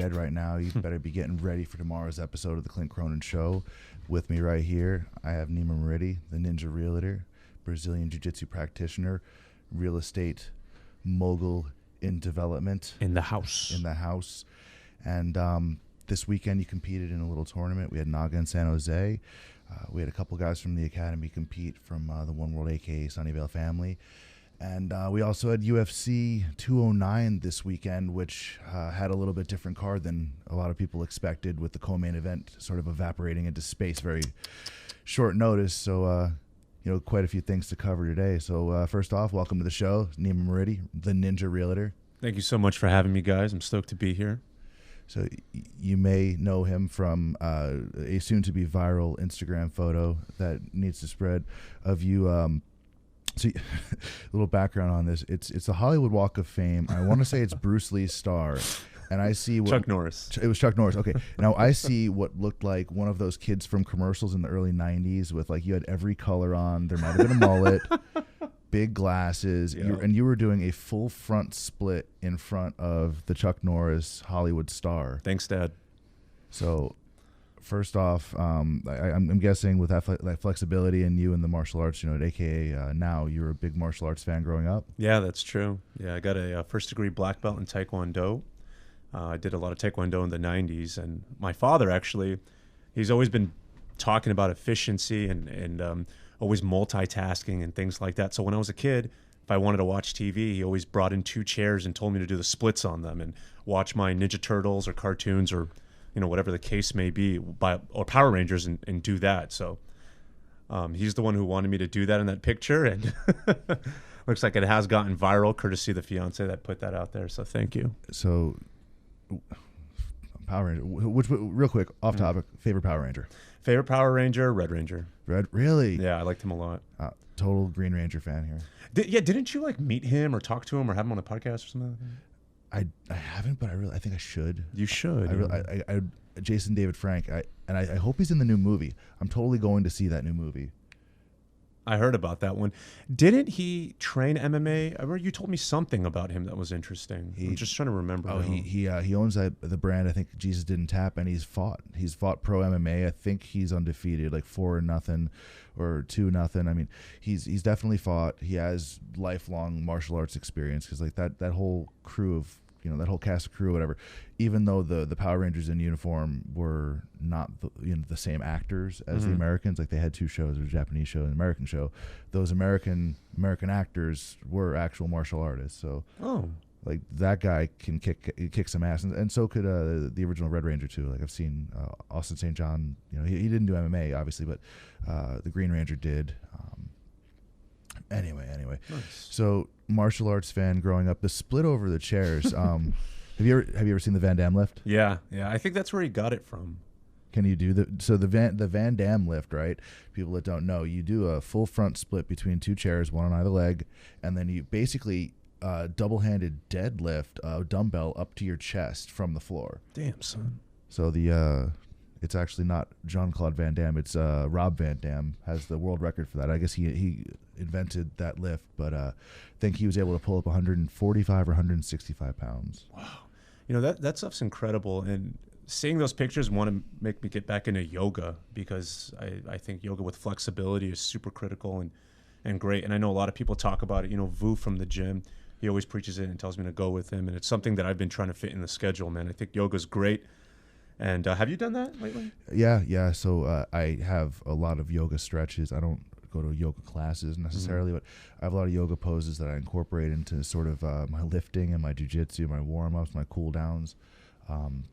Right now, you better be getting ready for tomorrow's episode of the Clint Cronin Show. With me right here, I have Nima Moridi, the Ninja Realtor, Brazilian Jiu Jitsu practitioner, real estate mogul in development. In the house. And this weekend you competed in a little tournament. We had Naga in San Jose. We had a couple guys from the academy compete from the One World aka Sunnyvale family. And we also had UFC 209 this weekend, which had a little bit different card than a lot of people expected, with the co-main event sort of evaporating into space very short notice. So, quite a few things to cover today. So first off, welcome to the show, Nima Moridi, the Ninja Realtor. Thank you so much for having me, guys. I'm stoked to be here. So you may know him from a soon-to-be viral Instagram photo that needs to spread of you. So, a little background on this. It's the Hollywood Walk of Fame. I want to say it's Bruce Lee's star. And I see what Chuck Norris. It was Chuck Norris. Okay. Now I see what looked like one of those kids from commercials in the early 90s with, like, you had every color on. There might have been a mullet, big glasses, Yeah. and you were doing a full front split in front of the Chuck Norris Hollywood star. Thanks, Dad. So, first off, I'm guessing with that flexibility and you in the martial arts, aka now, you were a big martial arts fan growing up. Yeah, that's true. Yeah, I got a first-degree black belt in Taekwondo. I did a lot of Taekwondo in the 90s. And my father, actually, he's always been talking about efficiency and always multitasking and things like that. So when I was a kid, if I wanted to watch TV, he always brought in 2 chairs and told me to do the splits on them and watch my Ninja Turtles or cartoons or whatever the case may be, or Power Rangers, and do that. So he's the one who wanted me to do that in that picture, and looks like it has gotten viral, courtesy of the fiance that put that out there. So thank you. So, Power Ranger, which, real quick, off topic, favorite Power Ranger? Favorite Power Ranger, Red Ranger. Red, really? Yeah, I liked him a lot. Total Green Ranger fan here. Didn't you meet him or talk to him or have him on a podcast or something like that? I haven't, but I think I should. You should. I Jason David Frank. I hope he's in the new movie. I'm totally going to see that new movie. I heard about that one. Didn't he train MMA? I remember you told me something about him that was interesting. I'm just trying to remember. Oh, he owns the brand. I think Jesus Didn't Tap, and he's fought pro MMA. I think he's undefeated, like 4-0 or 2-0. I mean, he's definitely fought. He has lifelong martial arts experience, because like that whole crew of that whole cast of crew, whatever, even though the Power Rangers in uniform were not the same actors as the Americans, like they had 2 shows, a Japanese show and an American show. Those American actors were actual martial artists. So like that guy can kick some ass, and so could the original Red Ranger too. Like I've seen Austin St. John. He didn't do MMA obviously, but the Green Ranger did. Anyway, nice. So martial arts fan growing up. The split over the chairs. Have you ever seen the Van Damme lift? Yeah. I think that's where he got it from. Can you do the Van Damme lift, right? People that don't know, you do a full front split between 2 chairs, one on either leg, and then you basically double-handed deadlift a dumbbell up to your chest from the floor. Damn, son. So it's actually not Jean-Claude Van Damme. It's Rob Van Damme has the world record for that. I guess he invented that lift, but I think he was able to pull up 145 or 165 pounds. Wow. That stuff's incredible. And seeing those pictures want to make me get back into yoga, because I think yoga with flexibility is super critical and great. And I know a lot of people talk about it. Vu from the gym, he always preaches it and tells me to go with him. And it's something that I've been trying to fit in the schedule, man. I think yoga's great. And have you done that lately? Yeah. So I have a lot of yoga stretches. I don't go to yoga classes necessarily, but I have a lot of yoga poses that I incorporate into sort of my lifting and my jiu-jitsu, my warm-ups, my cool-downs.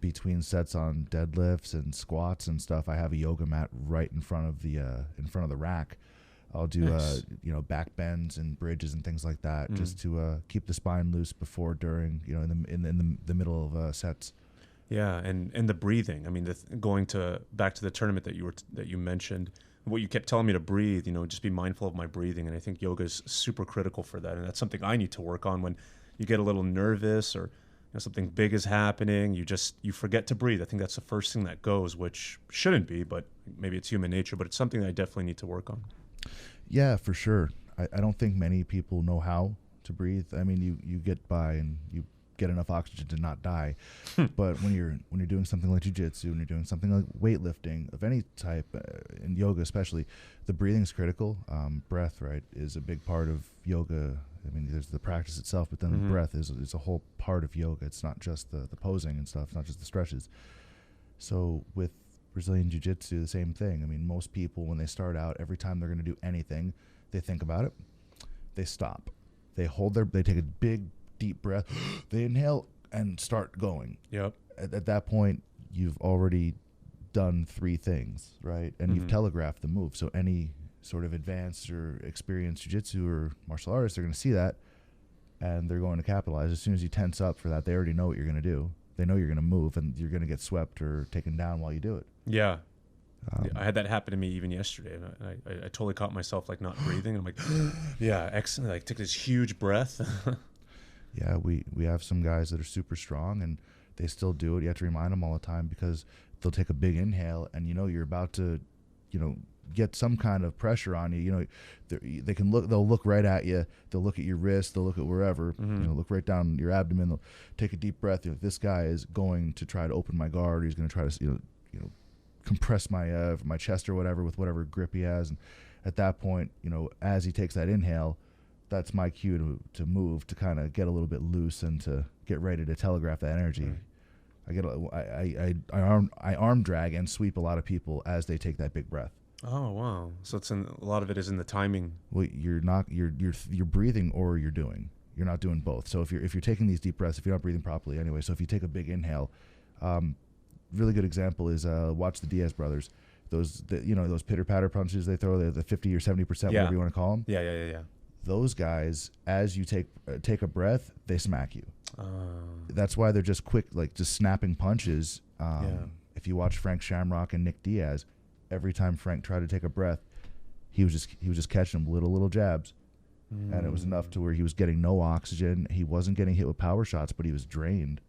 Between sets on deadlifts and squats and stuff, I have a yoga mat right in front of the rack. I'll do nice. Back bends and bridges and things like that, just to keep the spine loose before, during, in the middle of sets. Yeah, and the breathing. I mean, going back to the tournament that you mentioned, what you kept telling me to breathe. Just be mindful of my breathing, and I think yoga is super critical for that. And that's something I need to work on when you get a little nervous or something big is happening, you forget to breathe. I think that's the first thing that goes, which shouldn't be, but maybe it's human nature. But it's something that I definitely need to work on. Yeah, for sure. I don't think many people know how to breathe. I mean, you get by and you get enough oxygen to not die. But when you're doing something like jiu-jitsu, when you're doing something like weightlifting of any type, in yoga especially, the breathing is critical. Breath, right, is a big part of yoga. I mean, there's the practice itself, but then the breath is a whole part of yoga. It's not just the posing and stuff, not just the stretches. So with Brazilian Jiu Jitsu, the same thing. I mean, most people, when they start out, every time they're going to do anything, they think about it, they stop, they take a big, deep breath, they inhale and start going. Yep. At that point, you've already done 3 things, right? And you've telegraphed the move. So any sort of advanced or experienced jiu-jitsu or martial artists, they're going to see that, and they're going to capitalize. As soon as you tense up for that, they already know what you're going to do. They know you're going to move, and you're going to get swept or taken down while you do it. Yeah. I had that happen to me even yesterday, and I totally caught myself like not breathing. I'm like, yeah, excellent. Like took this huge breath. Yeah, we have some guys that are super strong, and they still do it. You have to remind them all the time, because they'll take a big inhale, and you're about to, get some kind of pressure on you. They'll look right at you. They'll look at your wrist. They'll look at wherever. Look right down your abdomen. They'll take a deep breath. This guy is going to try to open my guard. He's going to try to compress my chest or whatever with whatever grip he has. And at that point, as he takes that inhale, that's my cue to move, to kind of get a little bit loose and to get ready to telegraph that energy. I arm drag and sweep a lot of people as they take that big breath. Oh wow! So a lot of it is in the timing. Well, you're breathing or you're doing. You're not doing both. So if you're taking these deep breaths, if you're not breathing properly anyway. So if you take a big inhale, really good example is watch the Diaz brothers. Those pitter patter punches they throw, the 50 or 70%, whatever you want to call them. Yeah. Those guys, as you take a breath, they smack you. That's why they're just quick, like just snapping punches. If you watch Frank Shamrock and Nick Diaz, every time Frank tried to take a breath, he was just catching them little jabs, and it was enough to where he was getting no oxygen. He wasn't getting hit with power shots, but he was drained.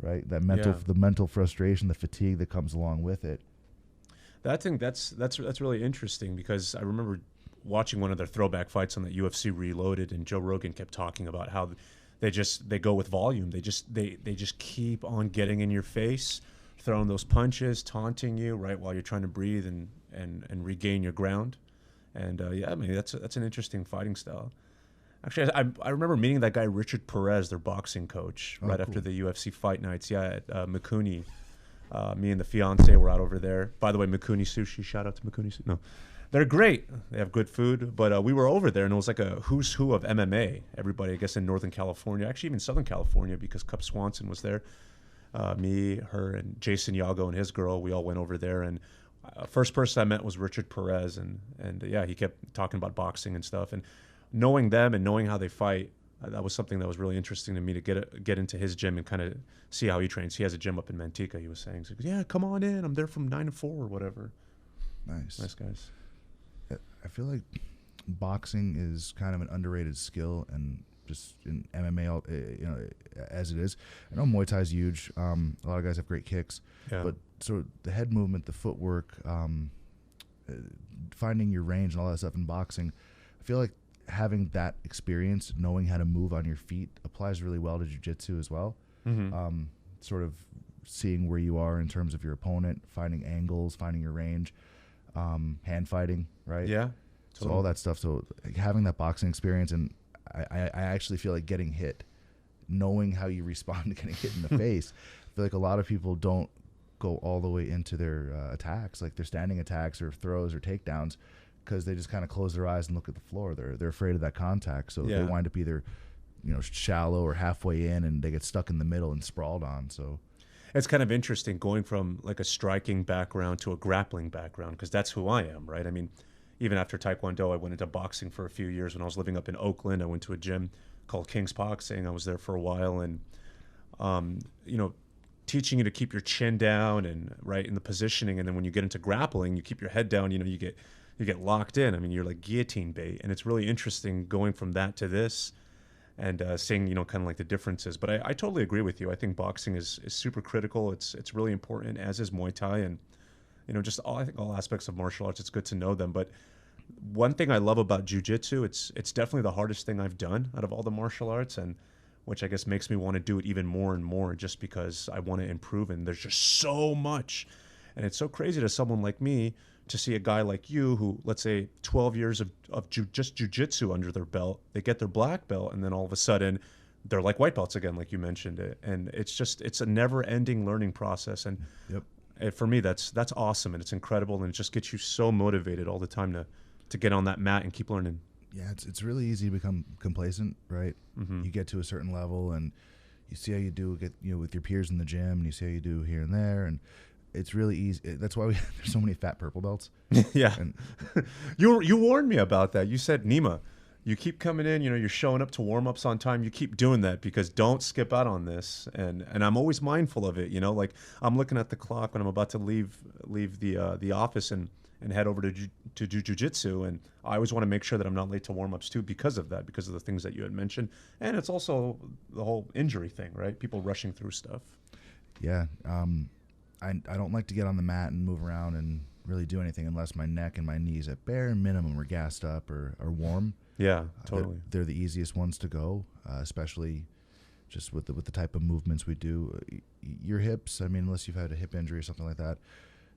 Right, the mental frustration, the fatigue that comes along with it. I think that's really interesting, because I remember watching one of their throwback fights on that UFC Reloaded, and Joe Rogan kept talking about how they go with volume. They just keep on getting in your face, throwing those punches, taunting you right while you're trying to breathe and regain your ground. And I mean that's an interesting fighting style. Actually, I remember meeting that guy Richard Perez, their boxing coach, right after the UFC fight nights. Yeah, at Mikuni. Me and the fiance were out over there. By the way, Mikuni Sushi. Shout out to Mikuni Sushi. No, they're great. They have good food. But we were over there, and it was like a who's who of MMA. Everybody, I guess, in Northern California, actually even Southern California, because Cup Swanson was there. Me, her, and Jason Yago and his girl. We all went over there, and first person I met was Richard Perez, and he kept talking about boxing and stuff, and knowing them and knowing how they fight, that was something that was really interesting to me, to get into his gym and kind of see how he trains. He has a gym up in Manteca, he was saying. So he goes, yeah, come on in. I'm there from 9 to 4 or whatever. Nice Guys. I feel like boxing is kind of an underrated skill, and just in MMA, as it is. I know Muay Thai is huge. A lot of guys have great kicks, but so the head movement, the footwork, finding your range and all that stuff in boxing, I feel like having that experience, knowing how to move on your feet, applies really well to jiu-jitsu as well. Sort of seeing where you are in terms of your opponent, finding angles, finding your range, hand fighting, right? Yeah. So all that stuff. So having that boxing experience, and I actually feel like getting hit, knowing how you respond to getting hit in the face. I feel like a lot of people don't go all the way into their attacks, like their standing attacks or throws or takedowns, because they just kind of close their eyes and look at the floor. They're afraid of that contact, so they wind up either shallow or halfway in, and they get stuck in the middle and sprawled on. So it's kind of interesting going from like a striking background to a grappling background, because that's who I am, right? I mean, even after Taekwondo, I went into boxing for a few years. When I was living up in Oakland, I went to a gym called King's Boxing. I was there for a while, and teaching you to keep your chin down and right in the positioning, and then when you get into grappling, you keep your head down. You get locked in. I mean, you're like guillotine bait, and it's really interesting going from that to this. and seeing, kind of like the differences. But I totally agree with you. I think boxing is super critical. It's really important, as is Muay Thai, and just I think all aspects of martial arts. It's good to know them. But one thing I love about jiu-jitsu, it's definitely the hardest thing I've done out of all the martial arts, and which I guess makes me want to do it even more and more, just because I want to improve. And there's just so much, and it's so crazy to someone like me to see a guy like you who, let's say, 12 years of just jiu-jitsu under their belt, they get their black belt, and then all of a sudden they're like white belts again, like you mentioned it. And it's a never-ending learning process. And for me, that's awesome, and it's incredible, and it just gets you so motivated all the time to get on that mat and keep learning. Yeah, it's really easy to become complacent, right? Mm-hmm. You get to a certain level, and you see how you do with your peers in the gym, and you see how you do here and there, and it's really easy. That's why there's so many fat purple belts. Yeah. And you warned me about that. You said, Nima, you keep coming in, you're showing up to warm-ups on time. You keep doing that, because don't skip out on this. And I'm always mindful of it, like I'm looking at the clock when I'm about to leave the office and head over to jiu-jitsu, and I always want to make sure that I'm not late to warm-ups too, because of that, because of the things that you had mentioned. And it's also the whole injury thing, right? People rushing through stuff. Yeah. I don't like to get on the mat and move around and really do anything unless my neck and my knees at bare minimum are gassed up or are warm. Yeah, totally. They're the easiest ones to go, especially just with the type of movements we do. Your hips, I mean, unless you've had a hip injury or something like that,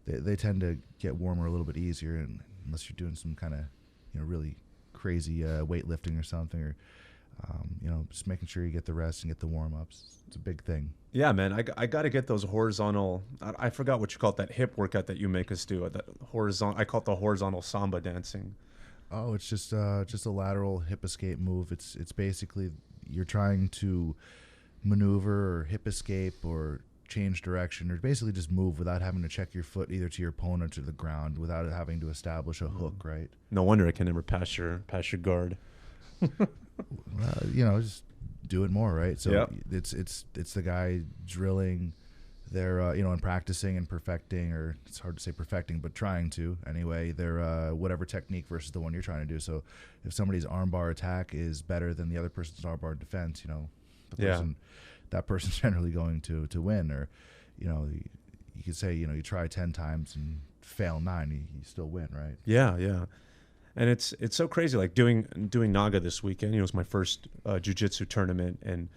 they tend to get warmer a little bit easier, and unless you're doing some kind of really crazy weightlifting or something, or just making sure you get the rest and get the warm-ups. It's a big thing. Yeah, man, I got to get those horizontal. I forgot what you call it, that hip workout that you make us do. That horizontal. I call it the horizontal samba dancing. Oh, it's just a lateral hip escape move. It's basically you're trying to maneuver or hip escape or change direction, or basically just move without having to check your foot either to your opponent or to the ground, without having to establish a hook, right? No wonder I can never pass your guard. Well, just do it more, right? So yep. it's the guy drilling their and practicing and perfecting, or it's hard to say perfecting, but trying to anyway, their whatever technique versus the one you're trying to do. So if somebody's armbar attack is better than the other person's armbar defense, that person's generally going to win. Or you could say you try 10 times and fail 9, you still win, right? Yeah. And it's so crazy, like doing Naga this weekend. It was my first jiu-jitsu tournament, and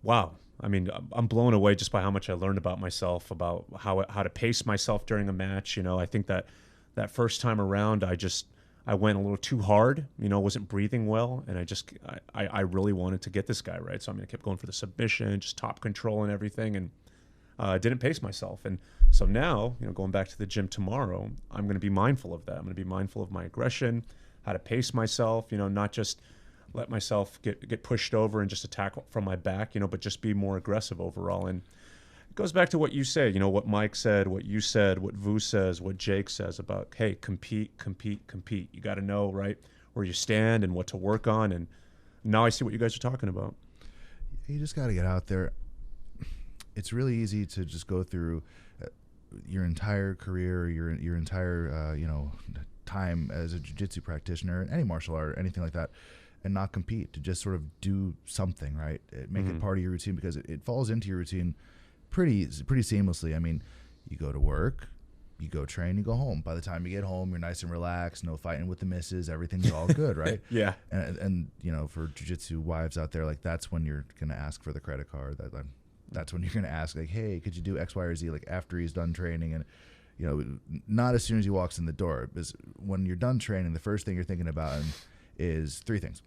wow. I mean, I'm blown away just by how much I learned about myself, about how to pace myself during a match. I think that first time around, I went a little too hard. Wasn't breathing well, and I really wanted to get this guy right. So I kept going for the submission, just top control and everything, and didn't pace myself. And so now, going back to the gym tomorrow, I'm going to be mindful of that. I'm going to be mindful of my aggression, how to pace myself. Not just let myself get pushed over and just attack from my back, but just be more aggressive overall. And it goes back to what you say, what Mike said, what you said, what Vu says, what Jake says about, hey, compete. You got to know, right, where you stand and what to work on. And now I see what you guys are talking about. You just got to get out there. It's really easy to just go through your entire career, or your entire time as a jiu-jitsu practitioner, any martial art, anything like that, and not compete, to just sort of do something, right? Make it part of your routine, because it falls into your routine pretty seamlessly. I mean, you go to work, you go train, you go home. By the time you get home, you're nice and relaxed, no fighting with the missus, everything's all good, right? Yeah. And for jiu-jitsu wives out there, like, that's when you're going to ask for the credit card. That's when you're going to ask, like, hey, could you do X, Y, or Z, like, after he's done training. And not as soon as he walks in the door, because when you're done training, the first thing you're thinking about is three things.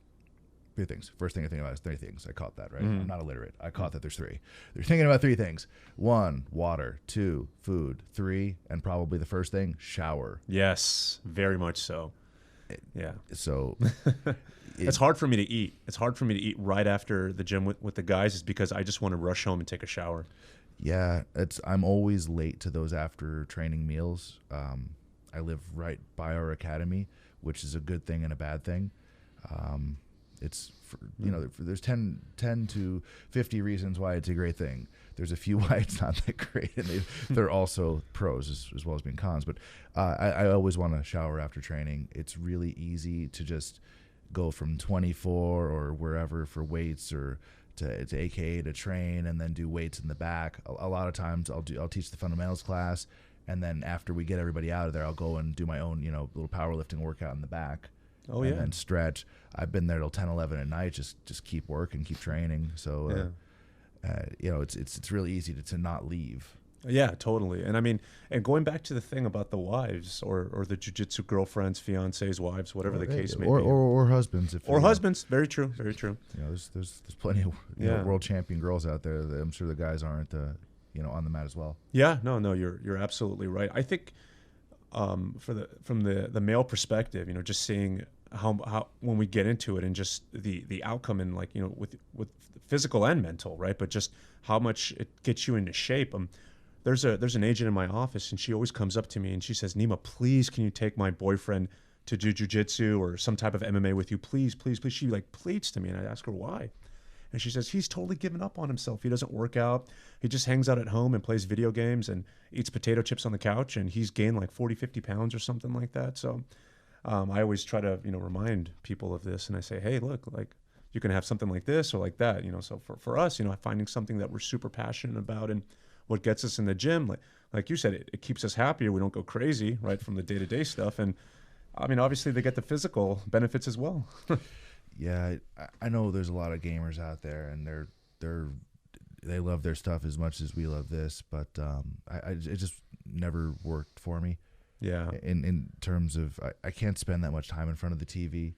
First thing I think about is 3 things. I caught that, right? I'm not illiterate. I caught that there's 3. They're thinking about 3 things. 1, water. 2, food. 3, and probably the first thing, shower. Yes, very much so. Yeah. So it's hard for me to eat. It's hard for me to eat right after the gym with the guys, is because I just want to rush home and take a shower. Yeah, I'm always late to those after training meals. I live right by our academy, which is a good thing and a bad thing. It's there's 10 to 50 reasons why it's a great thing. There's a few why it's not that great, and they're also pros as well as being cons. But I always want to shower after training. It's really easy to just go from 24 or wherever for weights or to AKA to train and then do weights in the back. A lot of times I'll teach the fundamentals class, and then after we get everybody out of there, I'll go and do my own, little powerlifting workout in the back. Oh, and yeah. then stretch. I've been there till 10, 11 at night, just keep working, keep training. So, it's really easy to not leave. Yeah, totally. And I mean, and going back to the thing about the wives or the jiu-jitsu girlfriends, fiancés, wives, whatever the case may be. Or husbands. Or husbands. Very true. Very true. There's plenty of world champion girls out there that I'm sure the guys aren't, on the mat as well. Yeah, no, you're absolutely right. I think from the male perspective, just seeing how when we get into it and just the outcome and with physical and mental, right? But just how much it gets you into shape. There's an agent in my office, and she always comes up to me and she says, "Nima, please, can you take my boyfriend to do jiu-jitsu or some type of MMA with you? Please, please, please." She pleads to me, and I ask her why. And she says, he's totally given up on himself. He doesn't work out. He just hangs out at home and plays video games and eats potato chips on the couch. And he's gained like 40, 50 pounds or something like that. So I always try to, remind people of this. And I say, hey, look, like you can have something like this or like that. So for us, finding something that we're super passionate about and what gets us in the gym, like you said, it keeps us happier. We don't go crazy, right, from the day-to-day stuff. And I mean, obviously they get the physical benefits as well. Yeah, I know there's a lot of gamers out there, and they love their stuff as much as we love this, but it just never worked for me. Yeah. In terms of I can't spend that much time in front of the TV.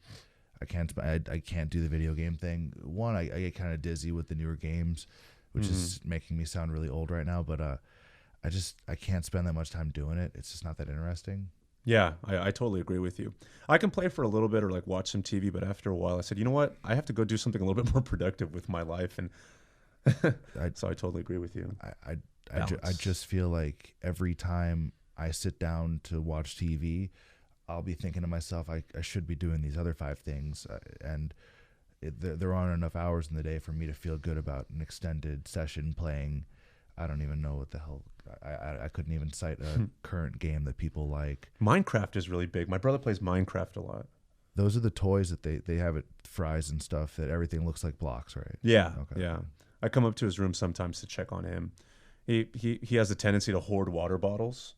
I can't do the video game thing. One, I get kind of dizzy with the newer games, which is making me sound really old right now. But I can't spend that much time doing it. It's just not that interesting. Yeah, I totally agree with you. I can play for a little bit or like watch some TV, but after a while I said, you know what? I have to go do something a little bit more productive with my life. And so I totally agree with you. I just feel like every time I sit down to watch TV, I'll be thinking to myself, I should be doing these other 5 things. There aren't enough hours in the day for me to feel good about an extended session playing. I don't even know what the hell. I couldn't even cite a current game that people like. Minecraft is really big. My brother plays Minecraft a lot. Those are the toys that they have at Fry's and stuff that everything looks like blocks, right? Yeah. Okay. Yeah. I come up to his room sometimes to check on him. He has a tendency to hoard water bottles.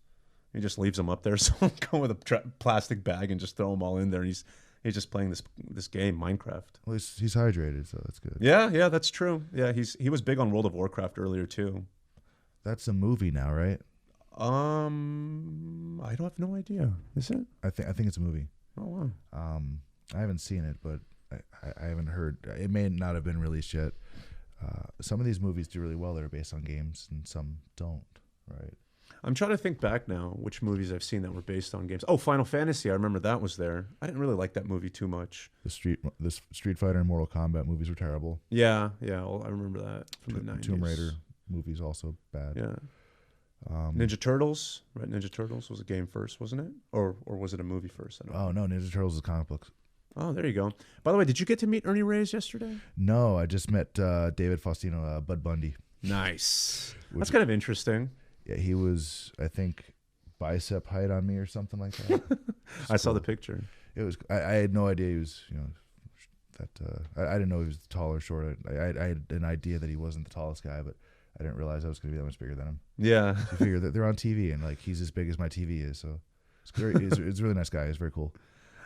He just leaves them up there. So I go with a plastic bag and just throw them all in there. And he's just playing this game, Minecraft. Well, he's hydrated, so that's good. Yeah, that's true. Yeah, he was big on World of Warcraft earlier too. That's a movie now, right? I don't have no idea. Is it? I think it's a movie. Oh wow. I haven't seen it, but I haven't heard. It may not have been released yet. Some of these movies do really well that are based on games, and some don't. Right. I'm trying to think back now which movies I've seen that were based on games. Oh, Final Fantasy. I remember that was there. I didn't really like that movie too much. The Street Fighter and Mortal Kombat movies were terrible. Yeah. Well, I remember that from the 90s. Tomb Raider movies also bad. Yeah. Ninja Turtles, right? Ninja Turtles was a game first, wasn't it? Or was it a movie first? I don't know. No, Ninja Turtles is comic books. Oh, there you go. By the way, did you get to meet Ernie Reyes yesterday? No, I just met David Faustino, Bud Bundy. Nice. That's kind of interesting. Yeah, he was, I think, bicep height on me or something like that. I saw the picture. It was. I had no idea he was. I didn't know he was tall or short. I had an idea that he wasn't the tallest guy, but I didn't realize I was going to be that much bigger than him. Yeah. You figure that they're on TV and like he's as big as my TV is, so it's great. He's a really nice guy. He's very cool.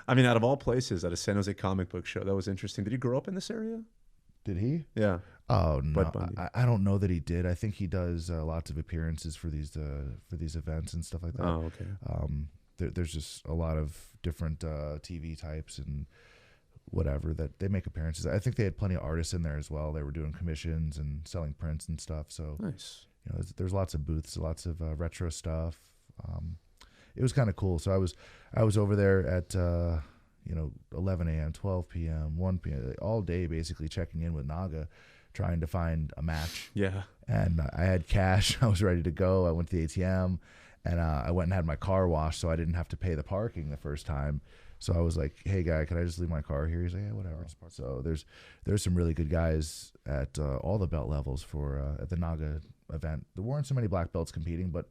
I mean, out of all places, at a San Jose comic book show, that was interesting. Did he grow up in this area? Did he? Yeah. Oh no, I don't know that he did. I think he does lots of appearances for these events and stuff like that. Oh, okay. There's just a lot of different TV types and whatever that they make appearances. I think they had plenty of artists in there as well. They were doing commissions and selling prints and stuff. So nice. There's lots of booths, lots of retro stuff. It was kind of cool. So I was over there at 11 a.m., 12 p.m., 1 p.m., all day basically checking in with Naga, trying to find a match. Yeah. And I had cash. I was ready to go. I went to the ATM, and I went and had my car washed, so I didn't have to pay the parking the first time. So I was like, "Hey, guy, can I just leave my car here?" He's like, "Yeah, whatever." So there's some really good guys at all the belt levels for at the Naga event. There weren't so many black belts competing, but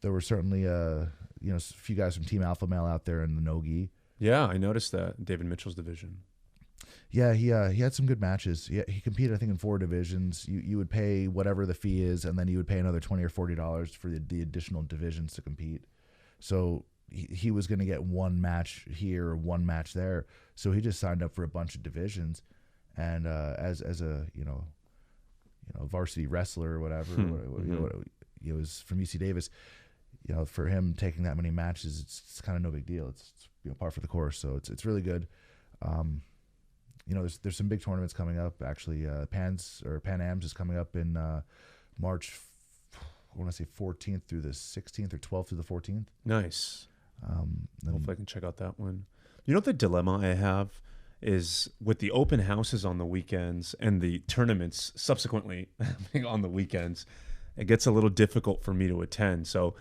there were certainly a few guys from Team Alpha Male out there in the no-gi. Yeah, I noticed that. David Mitchell's division. Yeah, he had some good matches. He competed, I think, in 4 divisions. You would pay whatever the fee is, and then you would pay another $20 or $40 for the additional divisions to compete. So he was going to get one match here or one match there. So he just signed up for a bunch of divisions, and as a varsity wrestler or whatever, it was from UC Davis. For him taking that many matches, it's kind of no big deal. It's par for the course. So it's really good. There's some big tournaments coming up. Actually, Pan Am's is coming up in March. I want to say 14th through the 16th or 12th through the 14th. Nice. Hopefully I can check out that one. The dilemma I have is with the open houses on the weekends and the tournaments subsequently on the weekends, it gets a little difficult for me to attend. So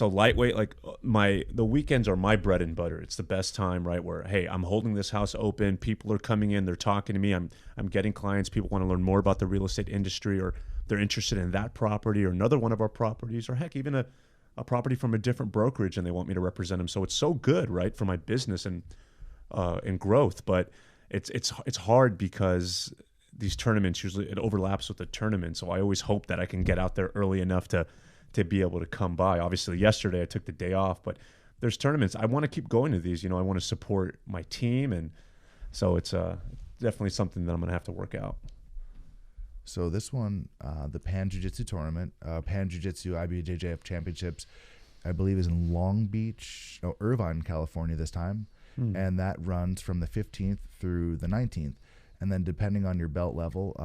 lightweight, like the weekends are my bread and butter. It's the best time, right? Where, hey, I'm holding this house open. People are coming in. They're talking to me. I'm getting clients. People want to learn more about the real estate industry, or they're interested in that property or another one of our properties, or heck, even a property from a different brokerage, and they want me to represent them. So it's so good, right, for my business and growth. But it's hard because these tournaments, usually it overlaps with the tournament. So I always hope that I can get out there early enough to be able to come by. Obviously, yesterday I took the day off, but there's tournaments. I want to keep going to these. I want to support my team, and so it's definitely something that I'm going to have to work out. So this one, the Pan Jiu-Jitsu tournament, Pan Jiu-Jitsu IBJJF Championships, I believe is in Irvine, California this time, and that runs from the 15th through the 19th. And then depending on your belt level,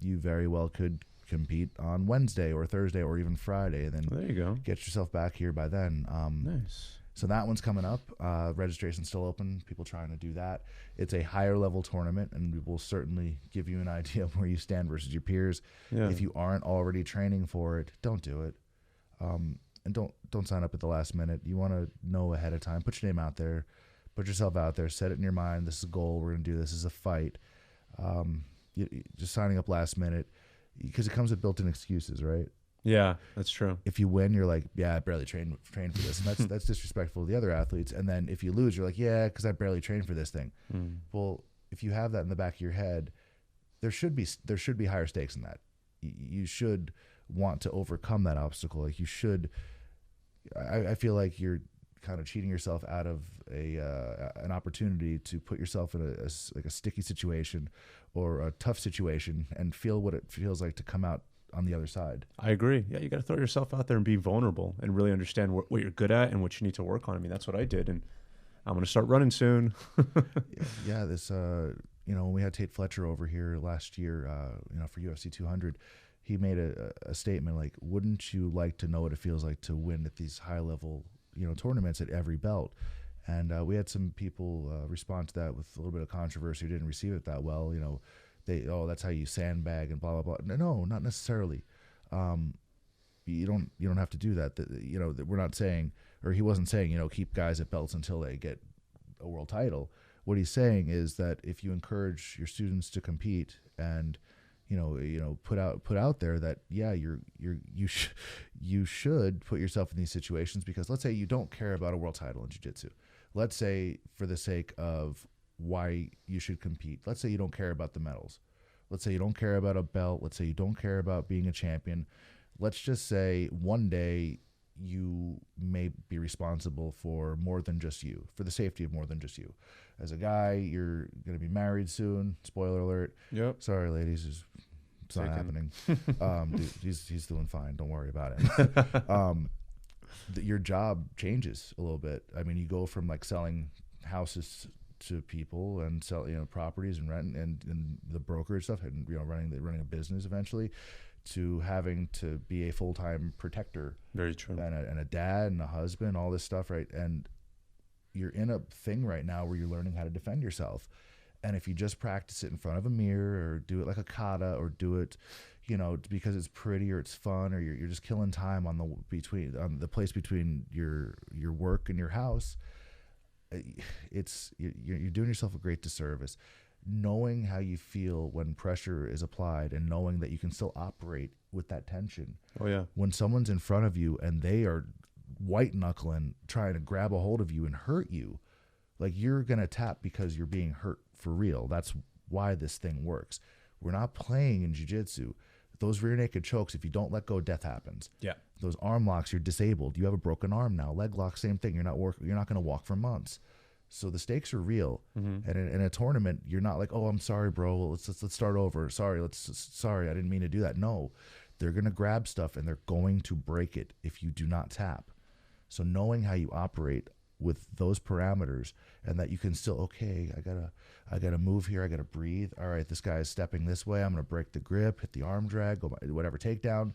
you very well could compete on Wednesday or Thursday or even Friday. And then there you go. Get yourself back here by then. Nice. So that one's coming up. Registration's still open. People trying to do that. It's a higher level tournament, and we will certainly give you an idea of where you stand versus your peers. Yeah. If you aren't already training for it, don't do it. And don't sign up at the last minute. You want to know ahead of time. Put your name out there. Put yourself out there. Set it in your mind. This is a goal. We're going to do this. This is a fight. Just signing up last minute, because it comes with built-in excuses, right? Yeah, that's true. If you win, you're like, yeah, I barely trained for this, and that's disrespectful to the other athletes. And then if you lose, you're like, yeah, because I barely trained for this thing. Well, if you have that in the back of your head, there should be higher stakes in that. You should want to overcome that obstacle. Like you should. I feel like you're kind of cheating yourself out of an opportunity to put yourself in a sticky situation or a tough situation and feel what it feels like to come out on the other side. I agree. Yeah, you got to throw yourself out there and be vulnerable and really understand what you're good at and what you need to work on. I mean, that's what I did, and I'm going to start running soon. Yeah, this when we had Tate Fletcher over here last year, for UFC 200, he made a statement like, "Wouldn't you like to know what it feels like to win at these high level tournaments at every belt?" And we had some people respond to that with a little bit of controversy who didn't receive it that well. That's how you sandbag and blah blah blah. No, not necessarily. You don't have to do that. That we're not saying, or he wasn't saying, keep guys at belts until they get a world title. What he's saying is that if you encourage your students to compete and put out there that you should put yourself in these situations, because let's say you don't care about a world title in jiu-jitsu. Let's say, for the sake of why you should compete, let's say you don't care about the medals. Let's say you don't care about a belt. Let's say you don't care about being a champion. Let's just say one day you may be responsible for more than just you, for the safety of more than just you. As a guy, you're going to be married soon. Spoiler alert. Yep. Sorry, ladies. It's not happening. Dude, he's doing fine. Don't worry about it. Your job changes a little bit. I mean, you go from like selling houses to people and sell properties and rent and the brokerage stuff and running a business eventually, to having to be a full-time protector. Very true. And a dad and a husband, all this stuff, right? And you're in a thing right now where you're learning how to defend yourself. And if you just practice it in front of a mirror, or do it like a kata, or do it, because it's pretty or it's fun, or you're just killing time on the place between your work and your house, you're doing yourself a great disservice. Knowing how you feel when pressure is applied, and knowing that you can still operate with that tension. Oh yeah. When someone's in front of you and they are white knuckling, trying to grab a hold of you and hurt you, like, you're gonna tap because you're being hurt for real. That's why this thing works. We're not playing in jiu-jitsu. Those rear naked chokes, if you don't let go, death happens. Yeah. Those arm locks, you're disabled. You have a broken arm now. Leg lock, same thing. You're not going to walk for months. So the stakes are real. And in a tournament, you're not like, oh, I'm sorry, bro. Let's start over. Sorry, I didn't mean to do that. No, they're going to grab stuff and they're going to break it if you do not tap. So knowing how you operate with those parameters, and that you can still, okay, I gotta move here, I gotta breathe. All right, this guy is stepping this way. I'm gonna break the grip, hit the arm drag, go whatever takedown.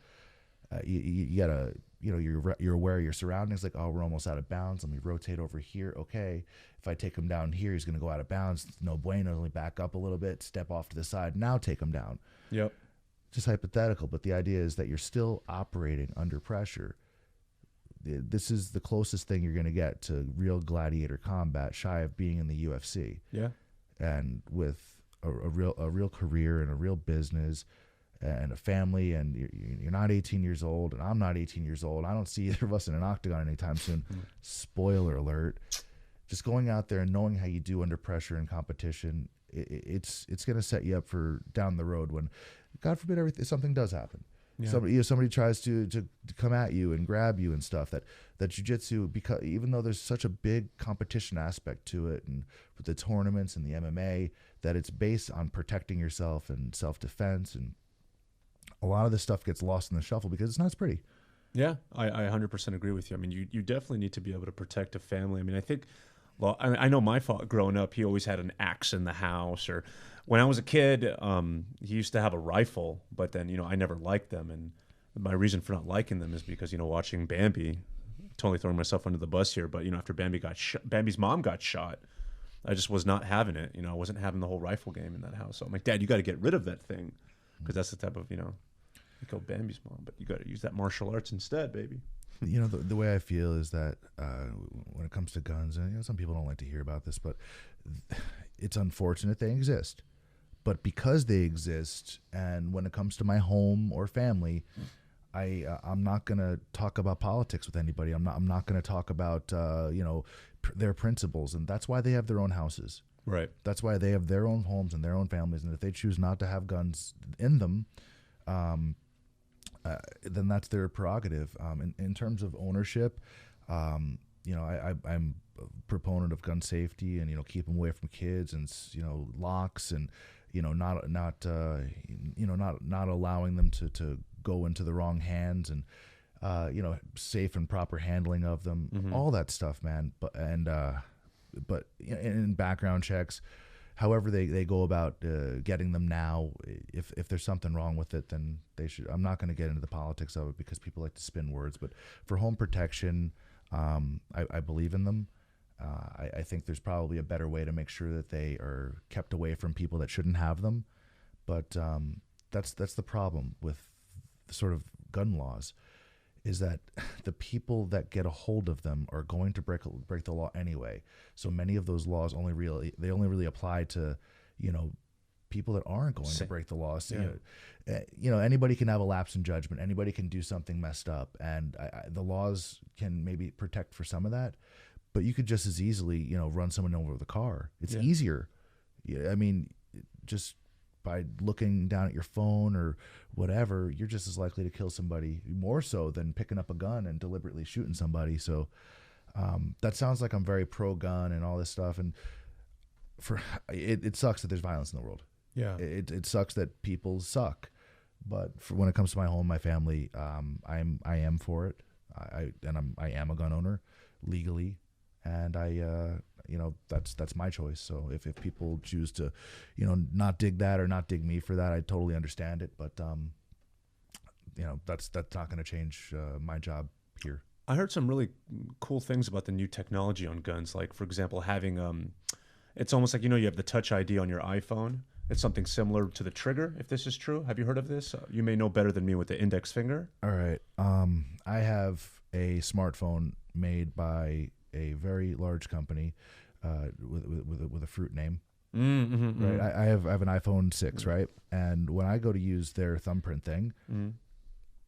You gotta, you're aware of your surroundings. Like, oh, we're almost out of bounds. Let me rotate over here. Okay, if I take him down here, he's gonna go out of bounds. No bueno. Let me back up a little bit, step off to the side. Now take him down. Yep. Just hypothetical, but the idea is that you're still operating under pressure. This is the closest thing you're going to get to real gladiator combat, shy of being in the UFC. Yeah. And with a real career and a real business and a family, and you're not 18 years old, and I'm not 18 years old. I don't see either of us in an octagon anytime soon. Spoiler alert. Just going out there and knowing how you do under pressure and competition, it's going to set you up for down the road when, God forbid, something does happen. Yeah. Somebody tries to come at you and grab you and stuff. That jiu-jitsu, because even though there's such a big competition aspect to it, and with the tournaments and the MMA, that it's based on protecting yourself and self-defense, and a lot of this stuff gets lost in the shuffle because it's not as pretty. Yeah, I 100% agree with you. I mean, you definitely need to be able to protect a family. I mean, I think, well, I know my father growing up, he always had an axe in the house, or when I was a kid, he used to have a rifle, but then, I never liked them. And my reason for not liking them is because, watching Bambi, totally throwing myself under the bus here, but, after Bambi's mom got shot, I just was not having it. I wasn't having the whole rifle game in that house. So I'm like, Dad, you got to get rid of that thing, because that's the type of, you killed Bambi's mom, but you got to use that martial arts instead, baby. The way I feel is that when it comes to guns, and some people don't like to hear about this, but it's unfortunate they exist. But because they exist, and when it comes to my home or family, I'm not going to talk about politics with anybody. I'm not going to talk about their principles, and that's why they have their own houses. Right. That's why they have their own homes and their own families, and if they choose not to have guns in them, then that's their prerogative. In terms of ownership, I'm a proponent of gun safety, and keep them away from kids, and locks, and not allowing them to go into the wrong hands, and safe and proper handling of them, all that stuff, man. But in background checks, however they go about getting them now, if there's something wrong with it, then they should. I'm not going to get into the politics of it because people like to spin words, but for home protection, I believe in them. I think there's probably a better way to make sure that they are kept away from people that shouldn't have them. But that's the problem with the sort of gun laws, is that the people that get a hold of them are going to break the law anyway. So many of those laws only really apply to, people that aren't going to break the law. So, anybody can have a lapse in judgment. Anybody can do something messed up, and the laws can maybe protect for some of that. But you could just as easily, run someone over with a car. It's easier. I mean, just by looking down at your phone or whatever, you're just as likely to kill somebody, more so than picking up a gun and deliberately shooting somebody. So that sounds like I'm very pro-gun and all this stuff. And it sucks that there's violence in the world. Yeah, it sucks that people suck. But when it comes to my home, my family, I am for it. I am a gun owner legally. And that's my choice. So if people choose to, not dig that or not dig me for that, I totally understand it. But that's not going to change my job here. I heard some really cool things about the new technology on guns. Like, for example, having it's almost like you have the Touch ID on your iPhone. It's something similar to the trigger, if this is true. Have you heard of this? You may know better than me with the index finger. All right. I have a smartphone made by a very large company with a fruit name. Right. I have an iPhone 6, right? And when I go to use their thumbprint thing,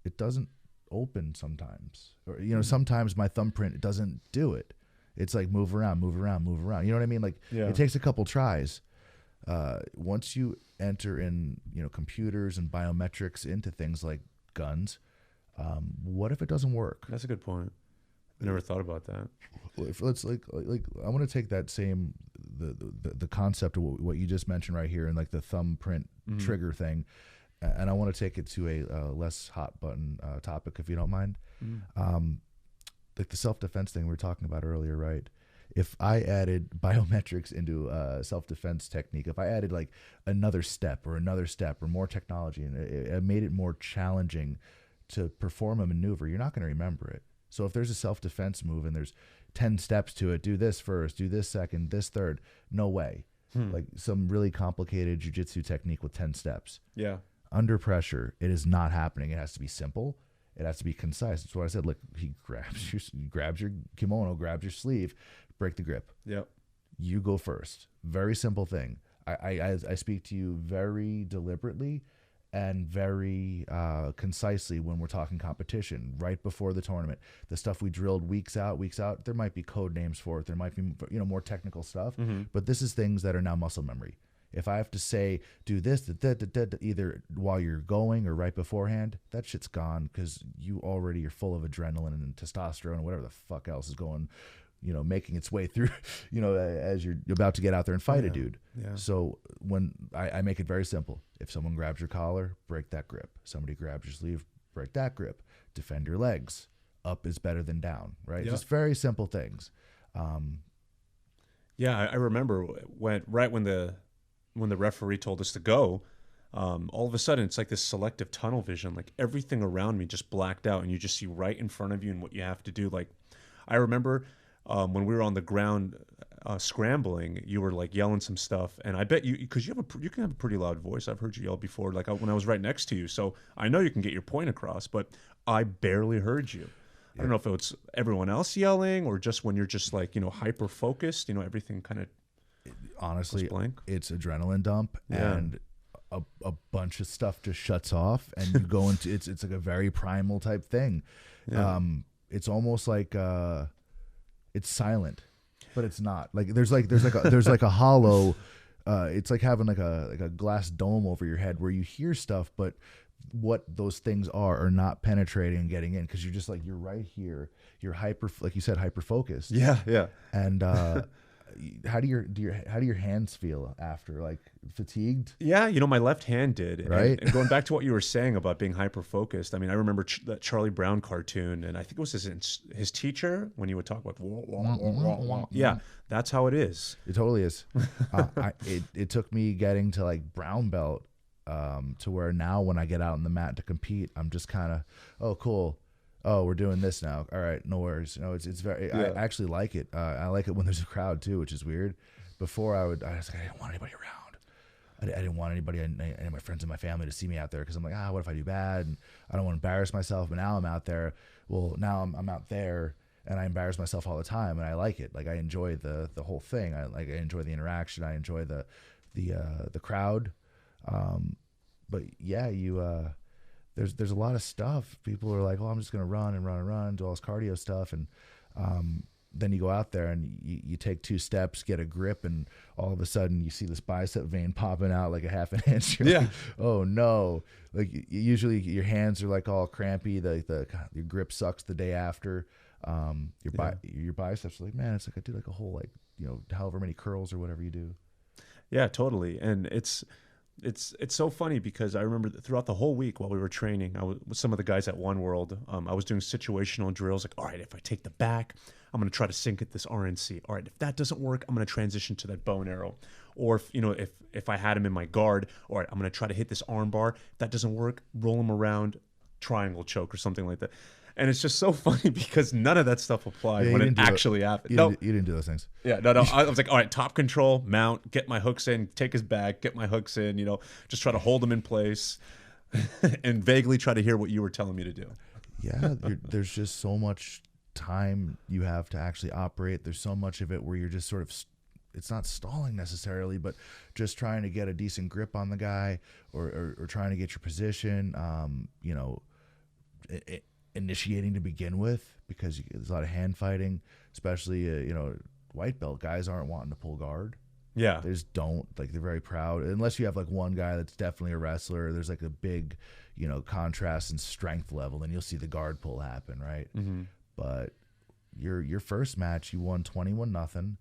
it doesn't open sometimes. Or sometimes my thumbprint doesn't do it. It's like move around. You know what I mean? Like it takes a couple tries. once you enter in, computers and biometrics into things like guns, what if it doesn't work? That's a good point. I never thought about that. If let's like I want to take that same the concept of what you just mentioned right here and like the thumbprint trigger thing, and I want to take it to a less hot button topic, if you don't mind. Like the self-defense thing we were talking about earlier, right? If I added biometrics into a self-defense technique, if I added like another step or more technology, and it made it more challenging to perform a maneuver, you're not going to remember it. So if there's a self-defense move and there's 10 steps to it, do this first, do this second, this third, no way. Like some really complicated jiu-jitsu technique with 10 steps. Yeah. Under pressure, it is not happening. It has to be simple. It has to be concise. That's what I said. Look, he grabs your kimono, grabs your sleeve, break the grip. Yep. You go first. Very simple thing. I speak to you very deliberately and very concisely when we're talking competition right before the tournament. The stuff we drilled weeks out, there might be code names for it. There might be more technical stuff, but this is things that are now muscle memory. If I have to say, do this, either while you're going or right beforehand, that shit's gone because you already are full of adrenaline and testosterone and whatever the fuck else is going, making its way through, as you're about to get out there and fight a dude. Yeah. So when I make it very simple, if someone grabs your collar, break that grip. Somebody grabs your sleeve, break that grip. Defend your legs. Up is better than down, right? Yep. Just very simple things. Yeah, I remember when the referee told us to go, all of a sudden it's like this selective tunnel vision. Like everything around me just blacked out, and you just see right in front of you and what you have to do. Like I remember when we were on the ground scrambling, you were like yelling some stuff, and I bet you, because you can have a pretty loud voice. I've heard you yell before, like when I was right next to you, so I know you can get your point across. But I barely heard you. I don't know if it's everyone else yelling or just when you're just like hyper focused. Everything kind of. Honestly, it's adrenaline dump, and a bunch of stuff just shuts off, and you go into it's like a very primal type thing. Yeah. It's almost like it's silent, but it's not. Like there's like a hollow. It's like having like a glass dome over your head where you hear stuff, but what those things are not penetrating and getting in, because you're just like, you're right here. You're hyper, like you said, hyper focused. Yeah. And how do your hands feel after? Like fatigued? Yeah, my left hand did. Right. And going back to what you were saying about being hyper focused, I mean, I remember that Charlie Brown cartoon, and I think it was his teacher when he would talk about yeah, that's how it is. It totally is. It took me getting to like brown belt to where now when I get out on the mat to compete, I'm just kind of, oh, cool. Oh, we're doing this now. All right, no worries. It's very. I actually like it. I like it when there's a crowd too, which is weird. Before I was like, I didn't want anybody around. I didn't want any of my friends and my family to see me out there, because I'm like, what if I do bad? And I don't want to embarrass myself. But now I'm out there. Well, now I'm out there, and I embarrass myself all the time, and I like it. Like I enjoy the whole thing. I enjoy the interaction. I enjoy the crowd. But yeah, there's a lot of stuff. People are like, I'm just going to run, do all this cardio stuff. And then you go out there and you take 2 steps, get a grip, and all of a sudden you see this bicep vein popping out like a half an inch. You're like, oh no. Like usually your hands are like all crampy. Your grip sucks the day after. Your biceps are like, man, it's like I did like a whole, like, however many curls or whatever you do. Yeah, totally. And it's so funny because I remember throughout the whole week while we were training, I was with some of the guys at One World. I was doing situational drills. Like, all right, if I take the back, I'm going to try to sink at this RNC. All right, if that doesn't work, I'm going to transition to that bow and arrow. Or if I had him in my guard, all right, I'm going to try to hit this arm bar. If that doesn't work, roll him around, triangle choke or something like that. And it's just so funny because none of that stuff applied when it actually happened. You didn't do those things. Yeah, no. I was like, all right, top control, mount, get my hooks in, take his back, get my hooks in, just try to hold him in place and vaguely try to hear what you were telling me to do. Yeah, there's just so much time you have to actually operate. There's so much of it where you're just sort of, it's not stalling necessarily, but just trying to get a decent grip on the guy or trying to get your position, initiating to begin with, because there's a lot of hand fighting, especially white belt guys aren't wanting to pull guard. Yeah. They just don't. Like, they're very proud. Unless you have like one guy that's definitely a wrestler, there's like a big, you know, contrast in strength level, then you'll see the guard pull happen, right? Mm-hmm. But your first match, you won 21-0.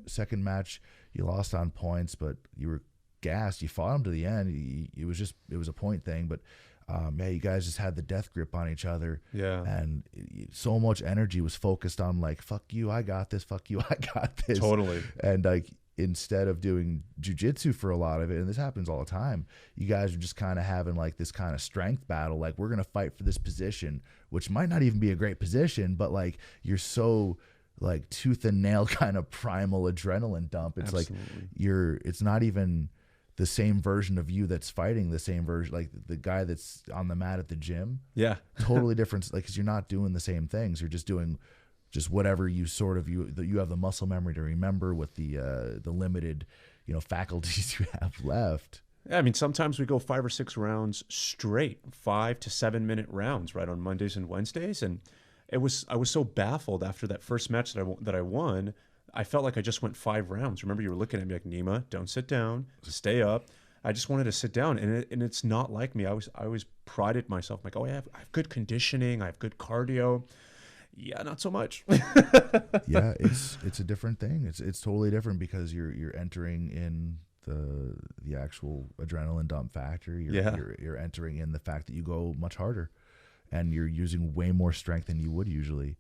Second match, you lost on points, but you were gassed. You fought him to the end. It was a point thing, but yeah, you guys just had the death grip on each other. Yeah. And so much energy was focused on like, fuck you, I got this. Fuck you, I got this. Totally. And like, instead of doing jiu-jitsu for a lot of it, and this happens all the time, you guys are just kind of having like this kind of strength battle. Like, we're going to fight for this position, which might not even be a great position, but like, you're so like tooth and nail kind of primal adrenaline dump. It's Absolutely. like it's not even the same version of you that's fighting the same version, like the guy that's on the mat at the gym. Yeah. Totally different. Like, because you're not doing the same things. You're just doing just whatever you sort of, you have the muscle memory to remember with the limited, you know, faculties you have left. Yeah, I mean, sometimes we go 5 or 6 rounds straight, 5 to 7 minute rounds, right, on Mondays and Wednesdays. And I was so baffled after that first match that I won. I felt like I just went 5 rounds. Remember, you were looking at me like, Nima, don't sit down, stay up. I just wanted to sit down, and it's not like me. I always prided myself, I'm like, oh, I have good conditioning, I have good cardio. Yeah, not so much. Yeah, it's a different thing. It's totally different because you're entering in the actual adrenaline dump factor. You're entering in the fact that you go much harder, and you're using way more strength than you would usually.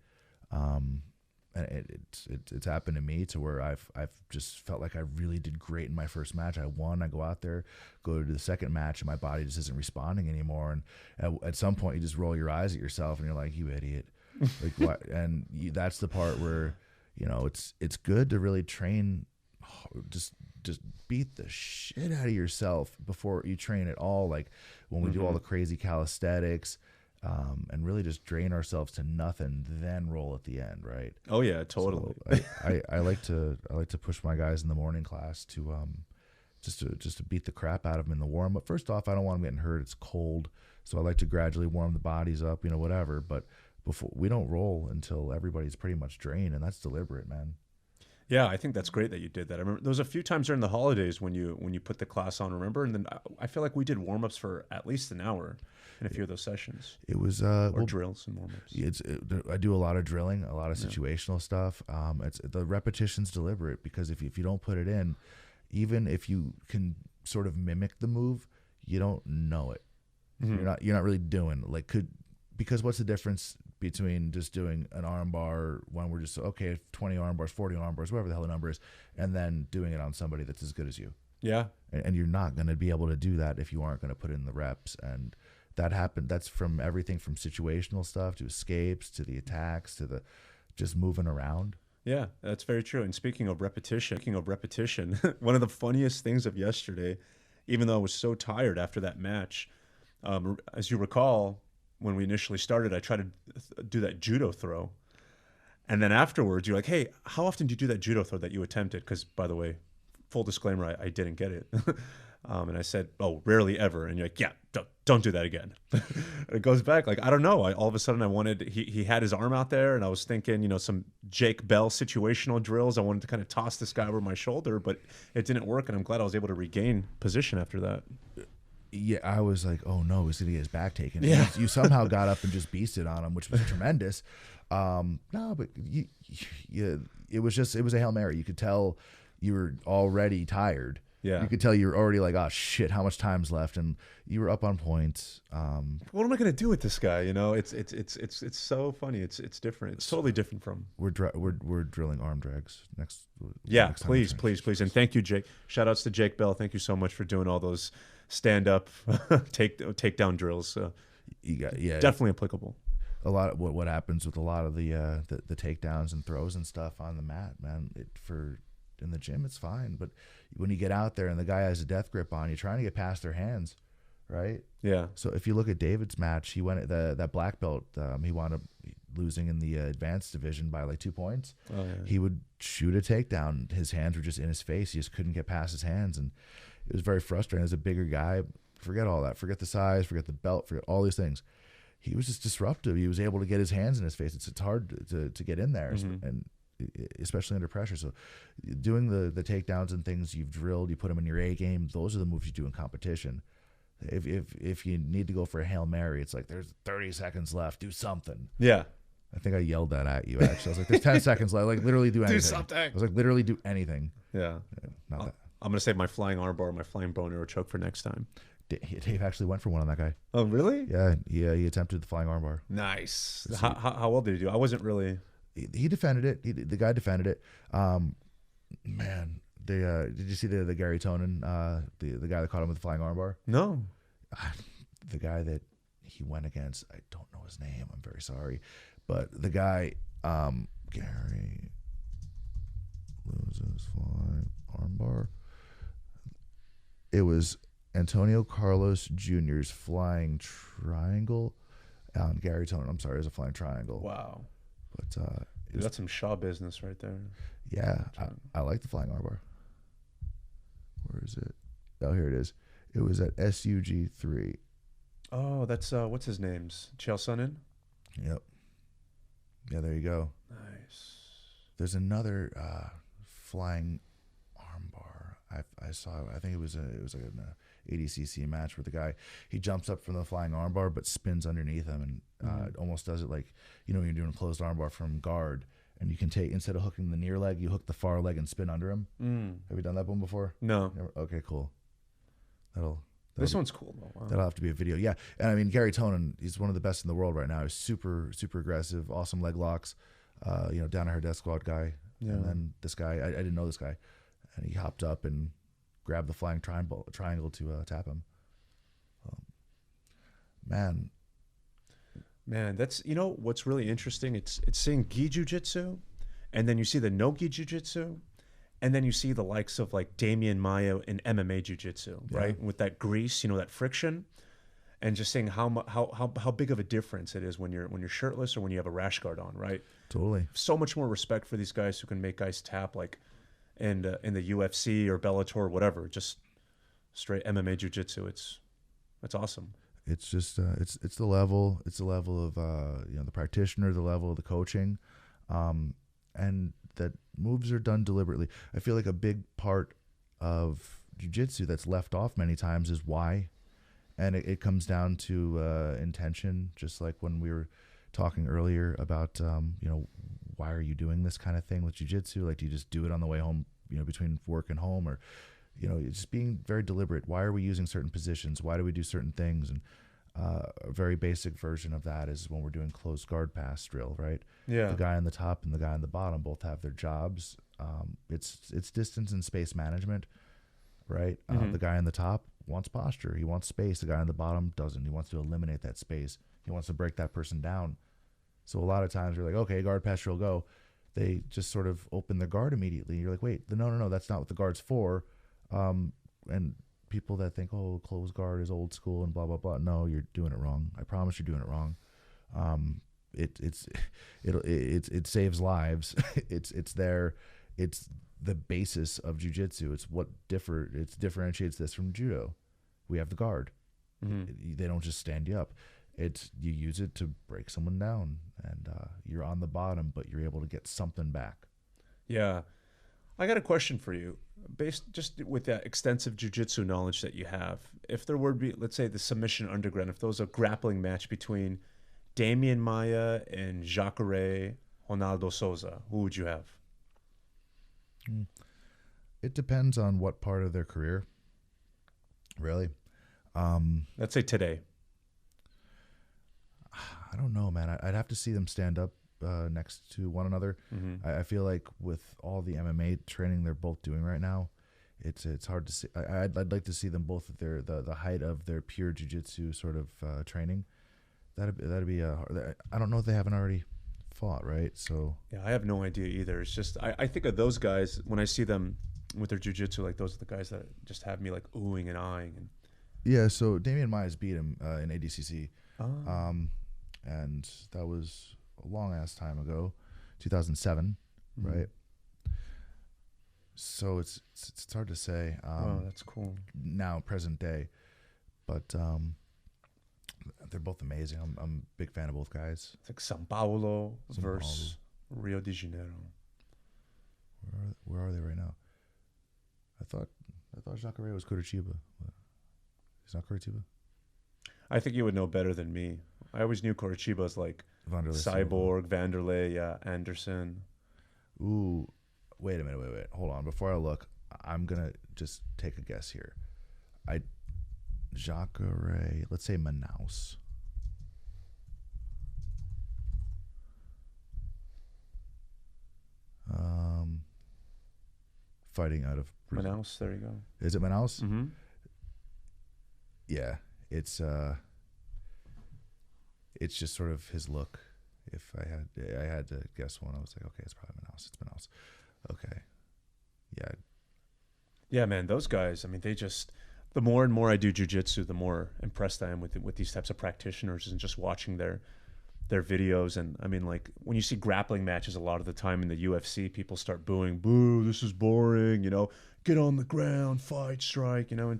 And it's happened to me to where I've just felt like I really did great in my first match. I won. I go out there, go to the second match, and my body just isn't responding anymore. And at some point, you just roll your eyes at yourself, and you're like, "You idiot!" Like what? And that's the part where, you know, it's good to really train, just beat the shit out of yourself before you train at all. Like when we do all the crazy calisthenics. And really just drain ourselves to nothing, then roll at the end, right? Oh yeah, totally. So I like to push my guys in the morning class to just to beat the crap out of them in the warm up. First off, I don't want them getting hurt. It's cold, so I like to gradually warm the bodies up, you know, whatever. But before we don't roll until everybody's pretty much drained, and that's deliberate, man. Yeah, I think that's great that you did that. I remember there was a few times during the holidays when you put the class on, remember? And then I feel like we did warm-ups for at least an hour in a few of those sessions. It was drills and warm-ups. I do a lot of drilling, a lot of situational stuff. It's the repetition's deliberate because if you don't put it in, even if you can sort of mimic the move, you don't know it. You're not really doing because what's the difference between just doing an arm bar when we're just 20 arm bars, 40 arm bars, whatever the hell the number is, and then doing it on somebody that's as good as you. Yeah. And you're not going to be able to do that if you aren't going to put in the reps. And that happened. That's from everything from situational stuff to escapes to the attacks to the just moving around. Yeah, that's very true. And speaking of repetition, one of the funniest things of yesterday, even though I was so tired after that match, as you recall, when we initially started, I tried to do that judo throw. And then afterwards, you're like, hey, how often do you do that judo throw that you attempted? Because, by the way, full disclaimer, I didn't get it. And I said, oh, rarely ever. And you're like, yeah, don't do that again. It goes back. Like, I don't know. All of a sudden, he had his arm out there, and I was thinking, some Jake Bell situational drills. I wanted to kind of toss this guy over my shoulder, but it didn't work. And I'm glad I was able to regain position after that. Yeah, I was like, oh no, he's gonna get his back taken. Yeah. You somehow got up and just beasted on him, which was tremendous. No, but it was a Hail Mary. You could tell you were already tired. Yeah. You could tell you were already like, oh shit, how much time's left? And you were up on points. What am I gonna do with this guy? It's so funny. It's different. It's totally different from. We're drilling arm drags next. Yeah, next please, and thank you, Jake. Shout outs to Jake Bell. Thank you so much for doing all those stand-up takedown drills. Definitely applicable. A lot of what happens with a lot of the takedowns and throws and stuff on the mat, man. In the gym, it's fine, but when you get out there and the guy has a death grip on you, trying to get past their hands, right? Yeah. So if you look at David's match, he went that black belt. He wound up losing in the advanced division by like 2 points. Oh, yeah. He would shoot a takedown. His hands were just in his face. He just couldn't get past his hands, and it was very frustrating. As a bigger guy, forget all that. Forget the size. Forget the belt. Forget all these things. He was just disruptive. He was able to get his hands in his face. It's hard to get in there, and especially under pressure. So doing the takedowns and things you've drilled, you put them in your A game. Those are the moves you do in competition. If you need to go for a Hail Mary, it's like there's 30 seconds left. Do something. Yeah. I think I yelled that at you, actually. I was like, there's 10 seconds left. Like, literally do anything. Do something. I was like, literally do anything. Yeah. Not that. I'm going to save my flying armbar, my flying bone arrow choke for next time. Dave actually went for one on that guy. Oh, really? Yeah, he attempted the flying armbar. Nice. How well did he do? I wasn't really... He defended it. The guy defended it. Man, did you see the Gary Tonin, the guy that caught him with the flying armbar? No. The guy that he went against, I don't know his name. I'm very sorry. But the guy, Gary loses flying armbar. It was Antonio Carlos Jr.'s flying triangle. Gary Tonin, I'm sorry, it was a flying triangle. Wow. But that's some Shaw business right there. Yeah, I like the flying armbar. Where is it? Oh, here it is. It was at SUG 3. Oh, that's what's his name's Chael Sonnen? Yep. Yeah, there you go. Nice. There's another flying armbar. I saw. I think it was like an ADCC match where the guy, he jumps up from the flying armbar but spins underneath him and almost does it like, you know, when you're doing a closed armbar from guard, and you can take, instead of hooking the near leg, you hook the far leg and spin under him. Have you done that one before? No. Never? Okay, cool. This one's cool though. Wow. That'll have to be a video. Yeah. And I mean, Gary Tonin, he's one of the best in the world right now. He's super, super aggressive, awesome leg locks, down to her death squad guy. Yeah. And then this guy, I didn't know this guy, and he hopped up and grabbed the flying triangle to tap him. Man, that's, you know, what's really interesting. It's seeing gi jujitsu, and then you see the no gi jujitsu, and then you see the likes of like Damian Maia in MMA jiu-jitsu, right? With that grease, you know, that friction, and just seeing how big of a difference it is when you're shirtless or when you have a rash guard on, right? Totally. So much more respect for these guys who can make guys tap like in the UFC or Bellator or whatever, just straight MMA jiu-jitsu. It's awesome. It's just it's the level. It's the level of the practitioner, the level of the coaching, and that moves are done deliberately. I feel like a big part of jiu-jitsu that's left off many times is why, and it comes down to intention. Just like when we were talking earlier about why are you doing this kind of thing with jiu-jitsu? Like, do you just do it on the way home, between work and home, or it's just being very deliberate. Why are we using certain positions? Why do we do certain things? And a very basic version of that is when we're doing closed guard pass drill, right? Yeah. The guy on the top and the guy on the bottom both have their jobs. It's distance and space management, right? The guy on the top wants posture. He wants space. The guy on the bottom doesn't. He wants to eliminate that space. He wants to break that person down. So a lot of times you're like, okay, guard pass drill, go. They just sort of open their guard immediately. You're like, wait, no, that's not what the guard's for. And people that think, oh, closed guard is old school and blah, blah, blah. No, you're doing it wrong. I promise you're doing it wrong. It saves lives. It's the basis of jiu-jitsu. It's what differentiates this from judo. We have the guard. They don't just stand you up. You use it to break someone down, and you're on the bottom, but you're able to get something back. Yeah. I got a question for you. Based just with that extensive jiu-jitsu knowledge that you have, if there were to be, let's say, the submission underground, if there was a grappling match between Damian Maia and Jacare Ronaldo Souza, who would you have? It depends on what part of their career, really. Let's say today. I don't know, man. I'd have to see them stand up next to one another. I feel like with all the MMA training they're both doing right now, it's hard to see. I'd like to see them both at the height of their pure jiu-jitsu sort of training. That'd be I don't know if they haven't already fought, right? So yeah, I have no idea either. It's just I think of those guys when I see them with their jiu-jitsu, like those are the guys that just have me like oohing and eyeing. And yeah, so Damian Maia's beat him in ADCC, and that was a long ass time ago, 2007, right? So it's hard to say. Oh, that's cool. Now, present day, but they're both amazing. I'm a big fan of both guys. It's like São Paulo versus Rio de Janeiro. Where are they right now? I thought Jacare was Curitiba. He's not Curitiba. I think you would know better than me. I always knew Curitiba as like Vanderlei Cyborg, Vanderlei, yeah, Anderson. Ooh, wait a minute. Hold on. Before I look, I'm gonna just take a guess here. Jacare. Let's say Manaus. Fighting out of Brazil. Manaus, there you go. Is it Manaus? Mm-hmm. Yeah, it's just sort of his look. If I had to guess one, I was like, okay, it's probably Manaus. It's Manaus. Okay, yeah, Yeah, man, those guys. I mean, they just. The more and more I do jiu-jitsu, the more impressed I am with these types of practitioners and just watching their videos. And I mean, like when you see grappling matches, a lot of the time in the UFC, people start booing, "Boo! This is boring." You know, get on the ground, fight, strike. You know, and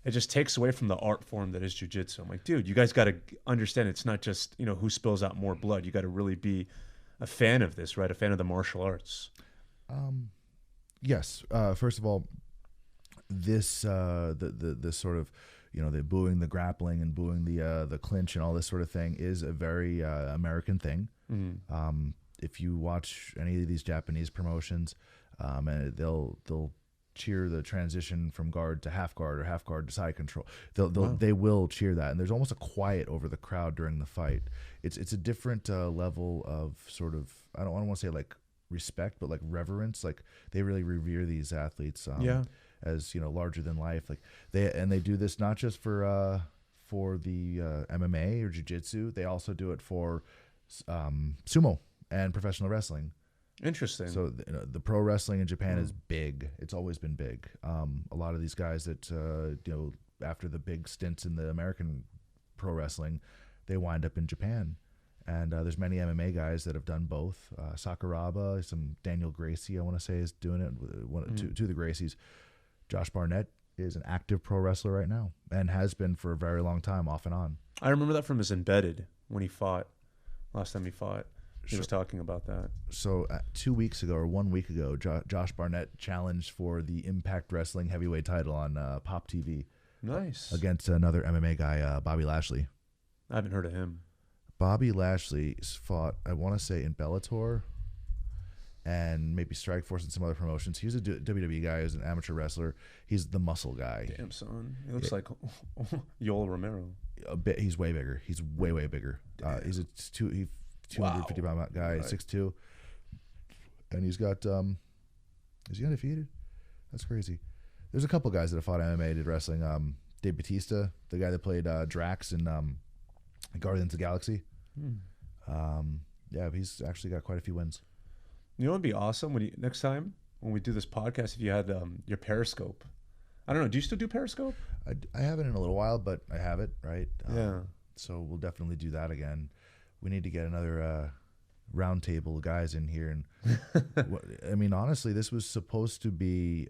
it just takes away from the art form that is jiu-jitsu. I'm like, dude, you guys got to understand it's not just, you know, who spills out more blood. You got to really be a fan of this, right? A fan of the martial arts. Yes. First of all, this the sort of, you know, the booing the grappling and booing the clinch and all this sort of thing is a very American thing. Mm-hmm. If you watch any of these Japanese promotions, and they'll cheer the transition from guard to half guard or half guard to side control. They will cheer that, and there's almost a quiet over the crowd during the fight. It's a different level of sort of, I don't want to say like respect, but like reverence. Like they really revere these athletes. As, you know, larger than life. Like they do this not just for the MMA or jiu-jitsu. They also do it for sumo and professional wrestling. Interesting. So the pro wrestling in Japan is big. It's always been big. A lot of these guys that you know, after the big stints in the American pro wrestling, they wind up in Japan. And there's many MMA guys that have done both. Sakuraba, some Daniel Gracie, I want to say, is doing it. Two of the Gracies. Josh Barnett is an active pro wrestler right now and has been for a very long time, off and on. I remember that from his Embedded when he fought. Last time he fought, he was talking about that. So 2 weeks ago or 1 week ago, Josh Barnett challenged for the Impact Wrestling heavyweight title on Pop TV. Nice. Against another MMA guy, Bobby Lashley. I haven't heard of him. Bobby Lashley fought, I want to say, in Bellator and maybe Strikeforce and some other promotions. He was a WWE guy. He was an amateur wrestler. He's the muscle guy. Damn, son. He looks like Yoel Romero. A bit. He's way bigger. He's way bigger. He's a 250 pound guy, right. 6'2", and he's got. Is he undefeated? That's crazy. There's a couple guys that have fought MMA, did wrestling. Dave Bautista, the guy that played Drax in Guardians of the Galaxy. Yeah, he's actually got quite a few wins. You know what would be awesome next time when we do this podcast, if you had your Periscope. I don't know. Do you still do Periscope? I haven't in a little while, but I have it, right? Yeah. So we'll definitely do that again. We need to get another round table of guys in here. And I mean, honestly, this was supposed to be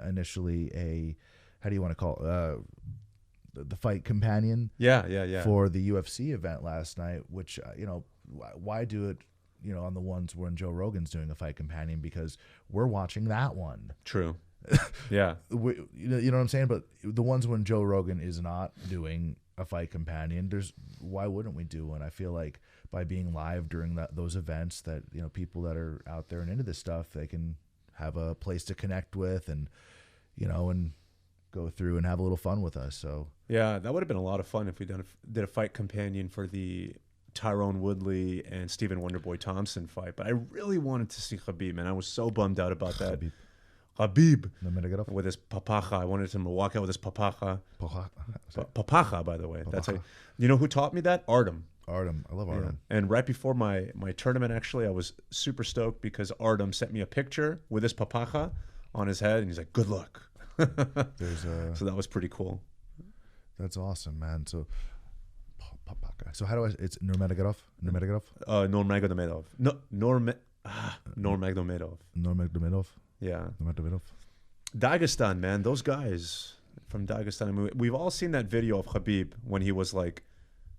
initially a, how do you want to call it? The fight companion. Yeah. For the UFC event last night, which, you know, why do it, you know, on the ones when Joe Rogan's doing a fight companion, because we're watching that one. True. Yeah. You know what I'm saying? But the ones when Joe Rogan is not doing a fight companion, why wouldn't we do one? I feel like by being live during those events, that, you know, people that are out there and into this stuff, they can have a place to connect with and, you know, and go through and have a little fun with us. So yeah, that would have been a lot of fun if we did a fight companion for the Tyrone Woodley and Stephen Wonderboy Thompson fight. But I really wanted to see Khabib, and I was so bummed out about that. Khabib with his papaja. I wanted him to walk out with his papaja. Papaja, by the way. That's how, you know who taught me that? Artem. I love Artem. Yeah. And right before my tournament, actually, I was super stoked because Artem sent me a picture with his papaja on his head, and he's like, "Good luck." So that was pretty cool. That's awesome, man. So how do I? It's Nurmagomedov. Nurmagomedov. No, Nurmagomedov. Nurmagomedov. Yeah. Nurmagomedov. Dagestan, man. Those guys from Dagestan. I mean, we've all seen that video of Khabib when he was like,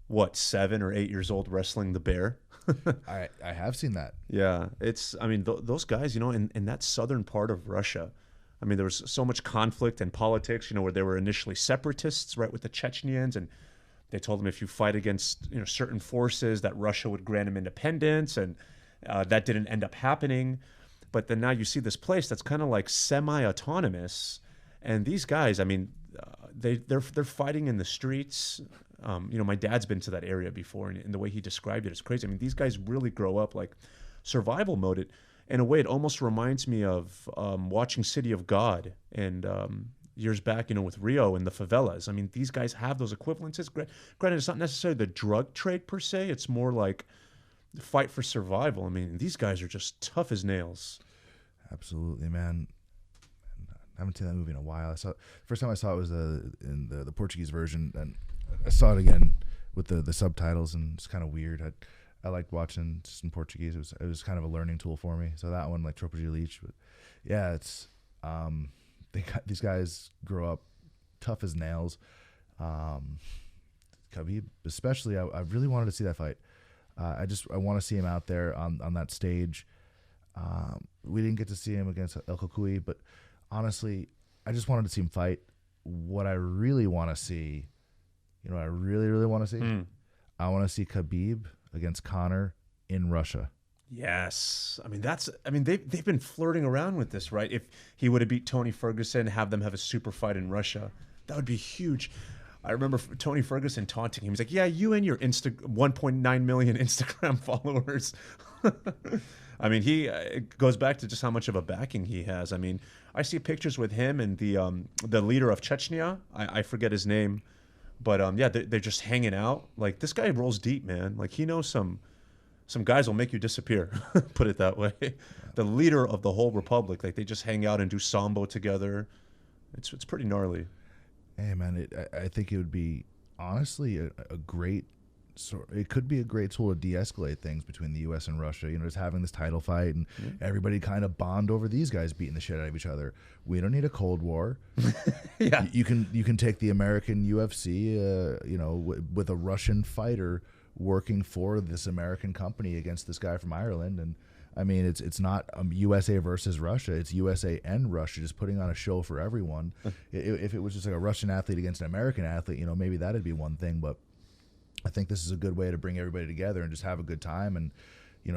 what, 7 or 8 years old, wrestling the bear. I have seen that. Yeah, it's, I mean, those guys, in that southern part of Russia, I mean, there was so much conflict and politics, where they were initially separatists, right, with the Chechens, and they told them if you fight against, certain forces, that Russia would grant them independence, and that didn't end up happening. But then now you see this place that's kind of like semi-autonomous, and these guys, I mean, they're fighting in the streets. My dad's been to that area before, and the way he described it is crazy. I mean, these guys really grow up like survival mode. In a way, it almost reminds me of watching City of God and years back, with Rio and the favelas. I mean, these guys have those equivalences. Granted, it's not necessarily the drug trade per se. It's more like the fight for survival. I mean, these guys are just tough as nails. Absolutely, man. I haven't seen that movie in a while. First time I saw it was in the Portuguese version, and I saw it again with the subtitles, and it's kind of weird. I liked watching just in Portuguese. It was kind of a learning tool for me. So that one, like Tropa de Elite, but yeah, it's these guys grow up tough as nails. Khabib, especially, I really wanted to see that fight. I want to see him out there on that stage. We didn't get to see him against El Kukui, but honestly, I just wanted to see him fight. What I really want to see, what I really, really want to see? I want to see Khabib against Conor in Russia. Yes. I mean, they've been flirting around with this, right? If he would have beat Tony Ferguson, have them have a super fight in Russia, that would be huge. I remember Tony Ferguson taunting him. He's like, yeah, you and your 1.9 million Instagram followers. I mean, it goes back to just how much of a backing he has. I mean, I see pictures with him and the leader of Chechnya. I forget his name. But yeah, they're just hanging out. Like, this guy rolls deep, man. Like, he knows some guys will make you disappear, put it that way. The leader of the whole republic, like, they just hang out and do sambo together. It's pretty gnarly. Hey, man, I think it would be, honestly, a great, it could be a great tool to de-escalate things between the U.S. and Russia. Just having this title fight and everybody kind of bond over these guys beating the shit out of each other. We don't need a Cold War. Yeah, you can take the American UFC, with a Russian fighter working for this American company against this guy from Ireland, and I mean, it's not USA versus Russia. It's USA and Russia just putting on a show for everyone. If it was just like a Russian athlete against an American athlete, maybe that'd be one thing. But I think this is a good way to bring everybody together and just have a good time and,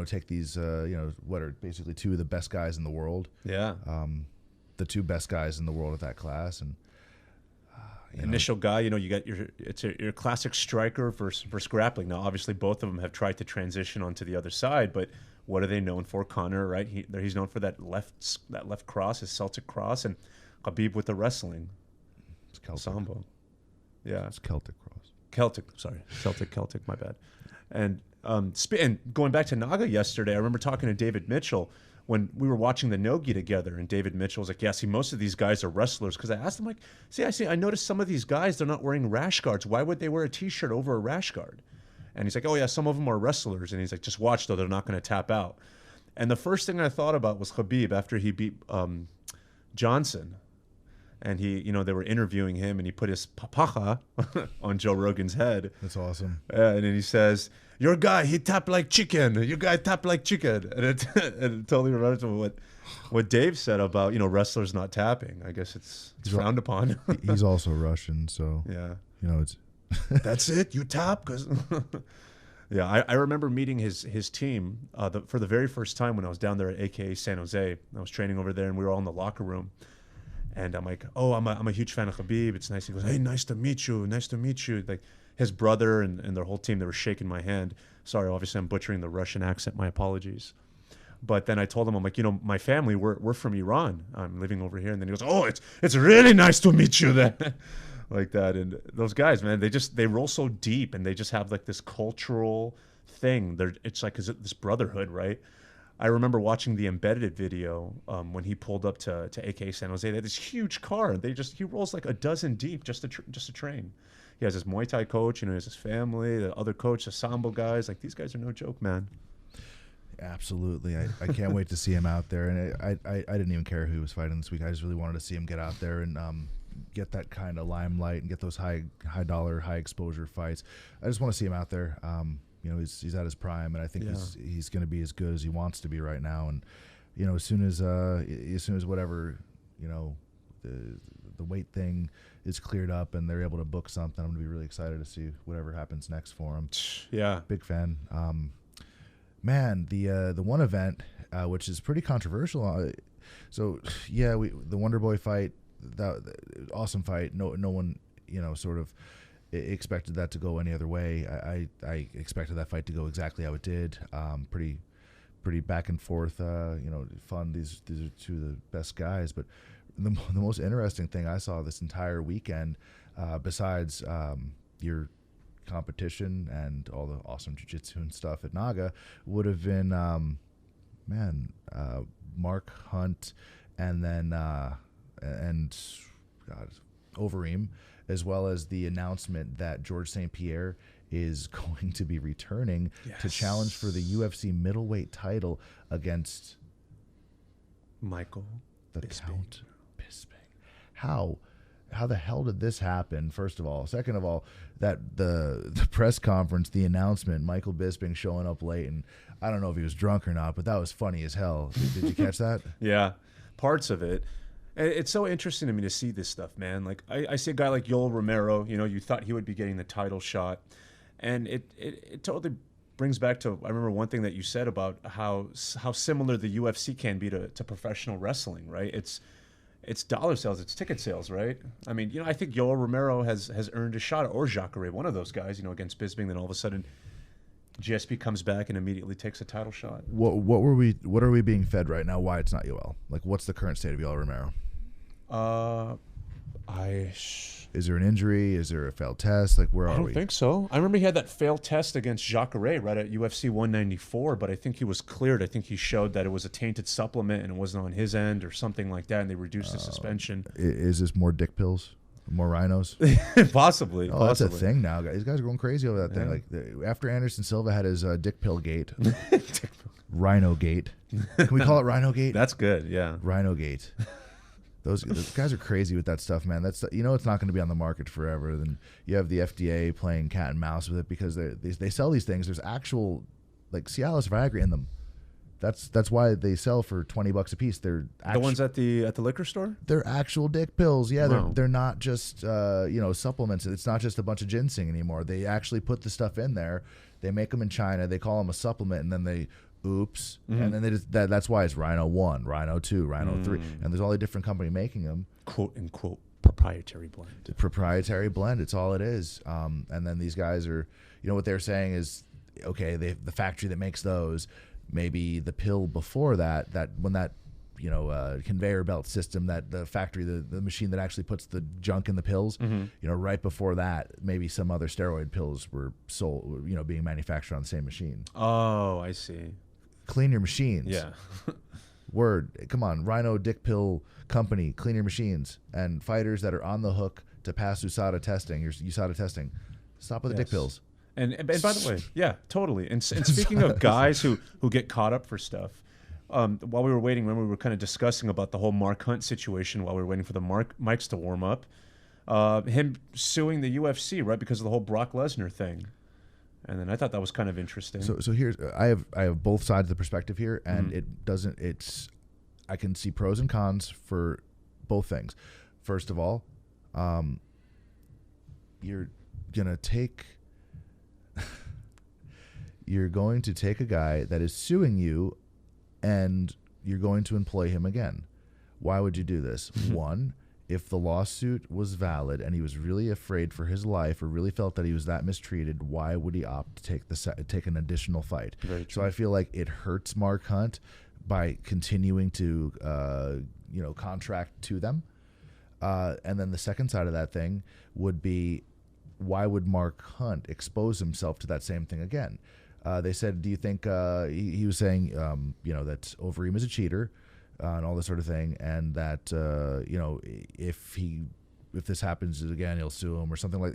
take these, what are basically two of the best guys in the world. Yeah. The two best guys in the world at that class. And initial guy, you got your classic striker versus grappling. Now, obviously, both of them have tried to transition onto the other side, but what are they known for? Conor, right? He's known for that left cross, his Celtic cross, and Khabib with the wrestling. It's Celtic. Sambo. Yeah. It's Celtic cross. Celtic, my bad. And going back to Naga yesterday, I remember talking to David Mitchell when we were watching the Nogi together, and David Mitchell was like, yeah, see, most of these guys are wrestlers. Because I asked him, like, I noticed some of these guys, they're not wearing rash guards. Why would they wear a T-shirt over a rash guard? And he's like, oh, yeah, some of them are wrestlers. And he's like, just watch, though, they're not going to tap out. And the first thing I thought about was Khabib after he beat Johnson. And they were interviewing him, and he put his papaja on Joe Rogan's head. That's awesome. And then he says, your guy, he tapped like chicken. Your guy tapped like chicken. And it totally reminds me of what Dave said about, wrestlers not tapping. I guess it's frowned upon. He's also Russian, so, yeah. It's... That's it? You tap? Cause yeah, I remember meeting his team for the very first time when I was down there at AKA San Jose. I was training over there, and we were all in the locker room. And I'm like, oh, I'm a huge fan of Khabib. It's nice. He goes, hey, nice to meet you. Nice to meet you. Like, his brother and their whole team, they were shaking my hand. Sorry, obviously I'm butchering the Russian accent. My apologies. But then I told him, I'm like, my family, we're from Iran. I'm living over here. And then he goes, oh, it's really nice to meet you then. Like that. And those guys, man, they roll so deep, and they just have like this cultural thing. It's like this brotherhood, right? I remember watching the Embedded video when he pulled up to AK San Jose. They had this huge car. He rolls like a dozen deep just to train. He has his Muay Thai coach, he has his family, the other coach, the Sambo guys. Like, these guys are no joke, man. Absolutely. I can't wait to see him out there. And I didn't even care who he was fighting this week. I just really wanted to see him get out there and get that kind of limelight and get those high dollar, high exposure fights. I just want to see him out there. he's at his prime, and I think Yeah. he's going to be as good as he wants to be right now. And as soon as whatever, the weight thing is cleared up and they're able to book something, I'm going to be really excited to see whatever happens next for him. Yeah. Big fan. Man, the one event which is pretty controversial. The Wonder Boy fight, that awesome fight. No one sort of expected that to go any other way. I expected that fight to go exactly how it did. Pretty back and forth. Fun. These are two of the best guys. But the most interesting thing I saw this entire weekend, besides your competition and all the awesome jiu-jitsu and stuff at Naga, would have been Mark Hunt and then Overeem, as well as the announcement that George St. Pierre is going to be returning to challenge for the UFC middleweight title against Michael the Bisping. Count Bisping. How the hell did this happen? First of all, second of all, that the press conference, the announcement, Michael Bisping showing up late, and I don't know if he was drunk or not, but that was funny as hell. Did you catch that? Yeah, parts of it. It's so interesting to me to see this stuff, man. Like I see a guy like Yoel Romero. You thought he would be getting the title shot, and it totally brings back to, I remember one thing that you said about how similar the UFC can be to professional wrestling, right? It's dollar sales, it's ticket sales, right? I mean, I think Yoel Romero has earned a shot, or Jacare, one of those guys, against Bisping. Then all of a sudden, GSP comes back and immediately takes a title shot. What are we being fed right now? Why it's not Yoel? Like, what's the current state of Yoel Romero? Is there an injury? Is there a failed test? Like, where are we? I don't think so. I remember he had that failed test against Jacare right at UFC 194, but I think he was cleared. I think he showed that it was a tainted supplement and it wasn't on his end or something like that, and they reduced the suspension. Is this more dick pills? More rhinos? Possibly. That's a thing now. These guys are going crazy over that thing. Like after Anderson Silva had his dick pill gate, Rhino gate. Can we call it Rhino gate? That's good. Yeah. Rhino gate. Those guys are crazy with that stuff, man. That's it's not going to be on the market forever. Then you have the FDA playing cat and mouse with it because they sell these things. There's actual like Cialis, Viagra in them. That's why they sell for $20 a piece. They're the ones at the liquor store. They're actual dick pills. Yeah, Wow. they're not just supplements. It's not just a bunch of ginseng anymore. They actually put the stuff in there. They make them in China. They call them a supplement, and then they. Oops. Mm-hmm. And then they just, that's why it's Rhino 1, Rhino 2, Rhino 3. And there's all the different company making them. Quote unquote proprietary blend. The proprietary blend. It's all it is. And then these guys are, what they're saying is, okay, the factory that makes those, maybe the pill before that when that, conveyor belt system, that the factory, the machine that actually puts the junk in the pills, right before that, maybe some other steroid pills were sold, being manufactured on the same machine. Oh, I see. Clean your machines. Yeah. Word. Come on. Rhino Dick Pill Company. Clean your machines. And fighters that are on the hook to pass USADA testing. Stop with the dick pills. And by the way, yeah, totally. And speaking of guys who get caught up for stuff, while we were waiting, when we were kind of discussing about the whole Mark Hunt situation while we were waiting for the mics to warm up, him suing the UFC, right, because of the whole Brock Lesnar thing. And then I thought that was kind of interesting. So here's I have both sides of the perspective here, and I can see pros and cons for both things. First of all, you're going to take a guy that is suing you, and you're going to employ him again. Why would you do this? One, if the lawsuit was valid and he was really afraid for his life or really felt that he was that mistreated, why would he opt to take an additional fight? So I feel like it hurts Mark Hunt by continuing to contract to them. And then the second side of that thing would be, why would Mark Hunt expose himself to that same thing again? They said, do you think he was saying that Overeem is a cheater? And all this sort of thing, and that if this happens again, he'll sue him or something like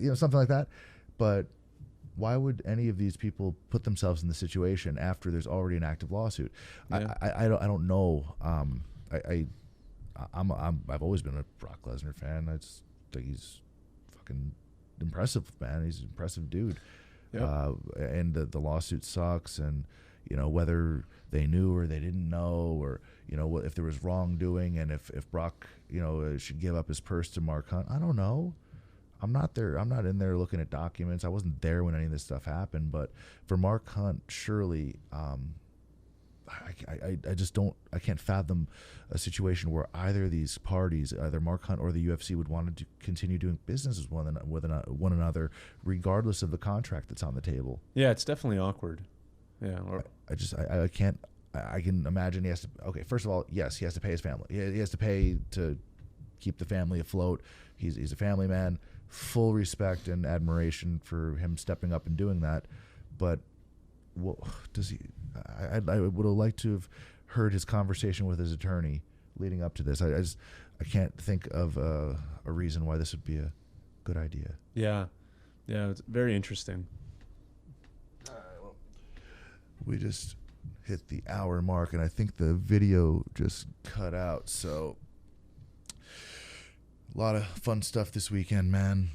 that. But why would any of these people put themselves in the situation after there's already an active lawsuit? Yeah. I don't know. I've always been a Brock Lesnar fan. I just think he's fucking impressive, man. He's an impressive dude. And the lawsuit sucks, and whether they knew or they didn't know, or if there was wrongdoing, and if Brock should give up his purse to Mark Hunt. I don't know. I'm not there. I'm not in there looking at documents. I wasn't there when any of this stuff happened. But for Mark Hunt, surely, I just don't. I can't fathom a situation where either of these parties, either Mark Hunt or the UFC, would want to continue doing business with one another, regardless of the contract that's on the table. Yeah, it's definitely awkward. Yeah, I can't. I can imagine he has to. Okay, first of all, yes, he has to pay his family. He has to pay to keep the family afloat. He's a family man. Full respect and admiration for him stepping up and doing that. But what does he? I would have liked to have heard his conversation with his attorney leading up to this. I can't think of a reason why this would be a good idea. Yeah, it's very interesting. We just hit the hour mark, and I think the video just cut out. So a lot of fun stuff this weekend, man.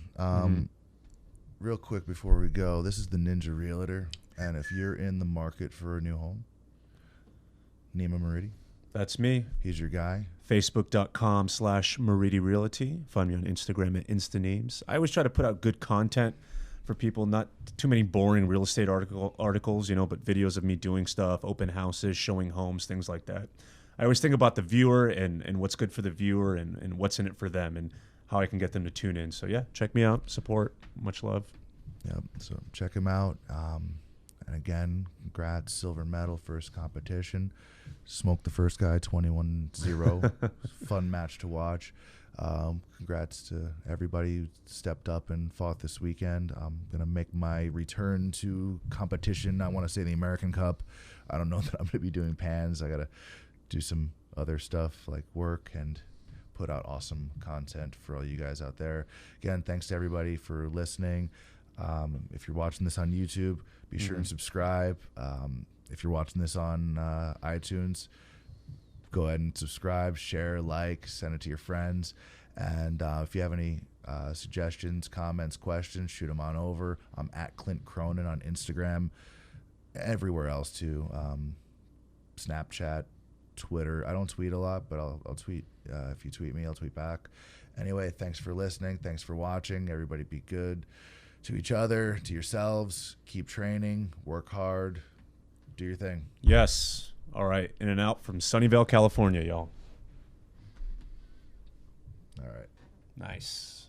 Real quick before we go, this is the Ninja Realtor, and if you're in the market for a new home, Nima Moridi. That's me. He's your guy. Facebook.com/Moridi Realty. Find me on Instagram at InstaNames. I always try to put out good content for people, not too many boring real estate articles, but videos of me doing stuff, open houses, showing homes, things like that. I always think about the viewer and what's good for the viewer and what's in it for them and how I can get them to tune in. So, yeah, check me out. Support. Much love. Yeah, so check him out. And again, congrats, silver medal, first competition. Smoked the first guy, 21-0. Fun match to watch. Congrats to everybody who stepped up and fought this weekend. I'm going to make my return to competition. I want to say the American Cup. I don't know that I'm going to be doing pans. I got to do some other stuff like work and put out awesome content for all you guys out there. Again, thanks to everybody for listening. If you're watching this on YouTube, be sure and subscribe. If you're watching this on iTunes, go ahead and subscribe, share, like, send it to your friends. And if you have any suggestions, comments, questions, shoot them on over. I'm at Clint Cronin on Instagram, everywhere else too. Snapchat, Twitter. I don't tweet a lot, but I'll tweet. If you tweet me, I'll tweet back. Anyway, thanks for listening. Thanks for watching. Everybody be good to each other, to yourselves. Keep training, work hard, do your thing. Yes. All right. In and out from Sunnyvale, California, y'all. All right. Nice.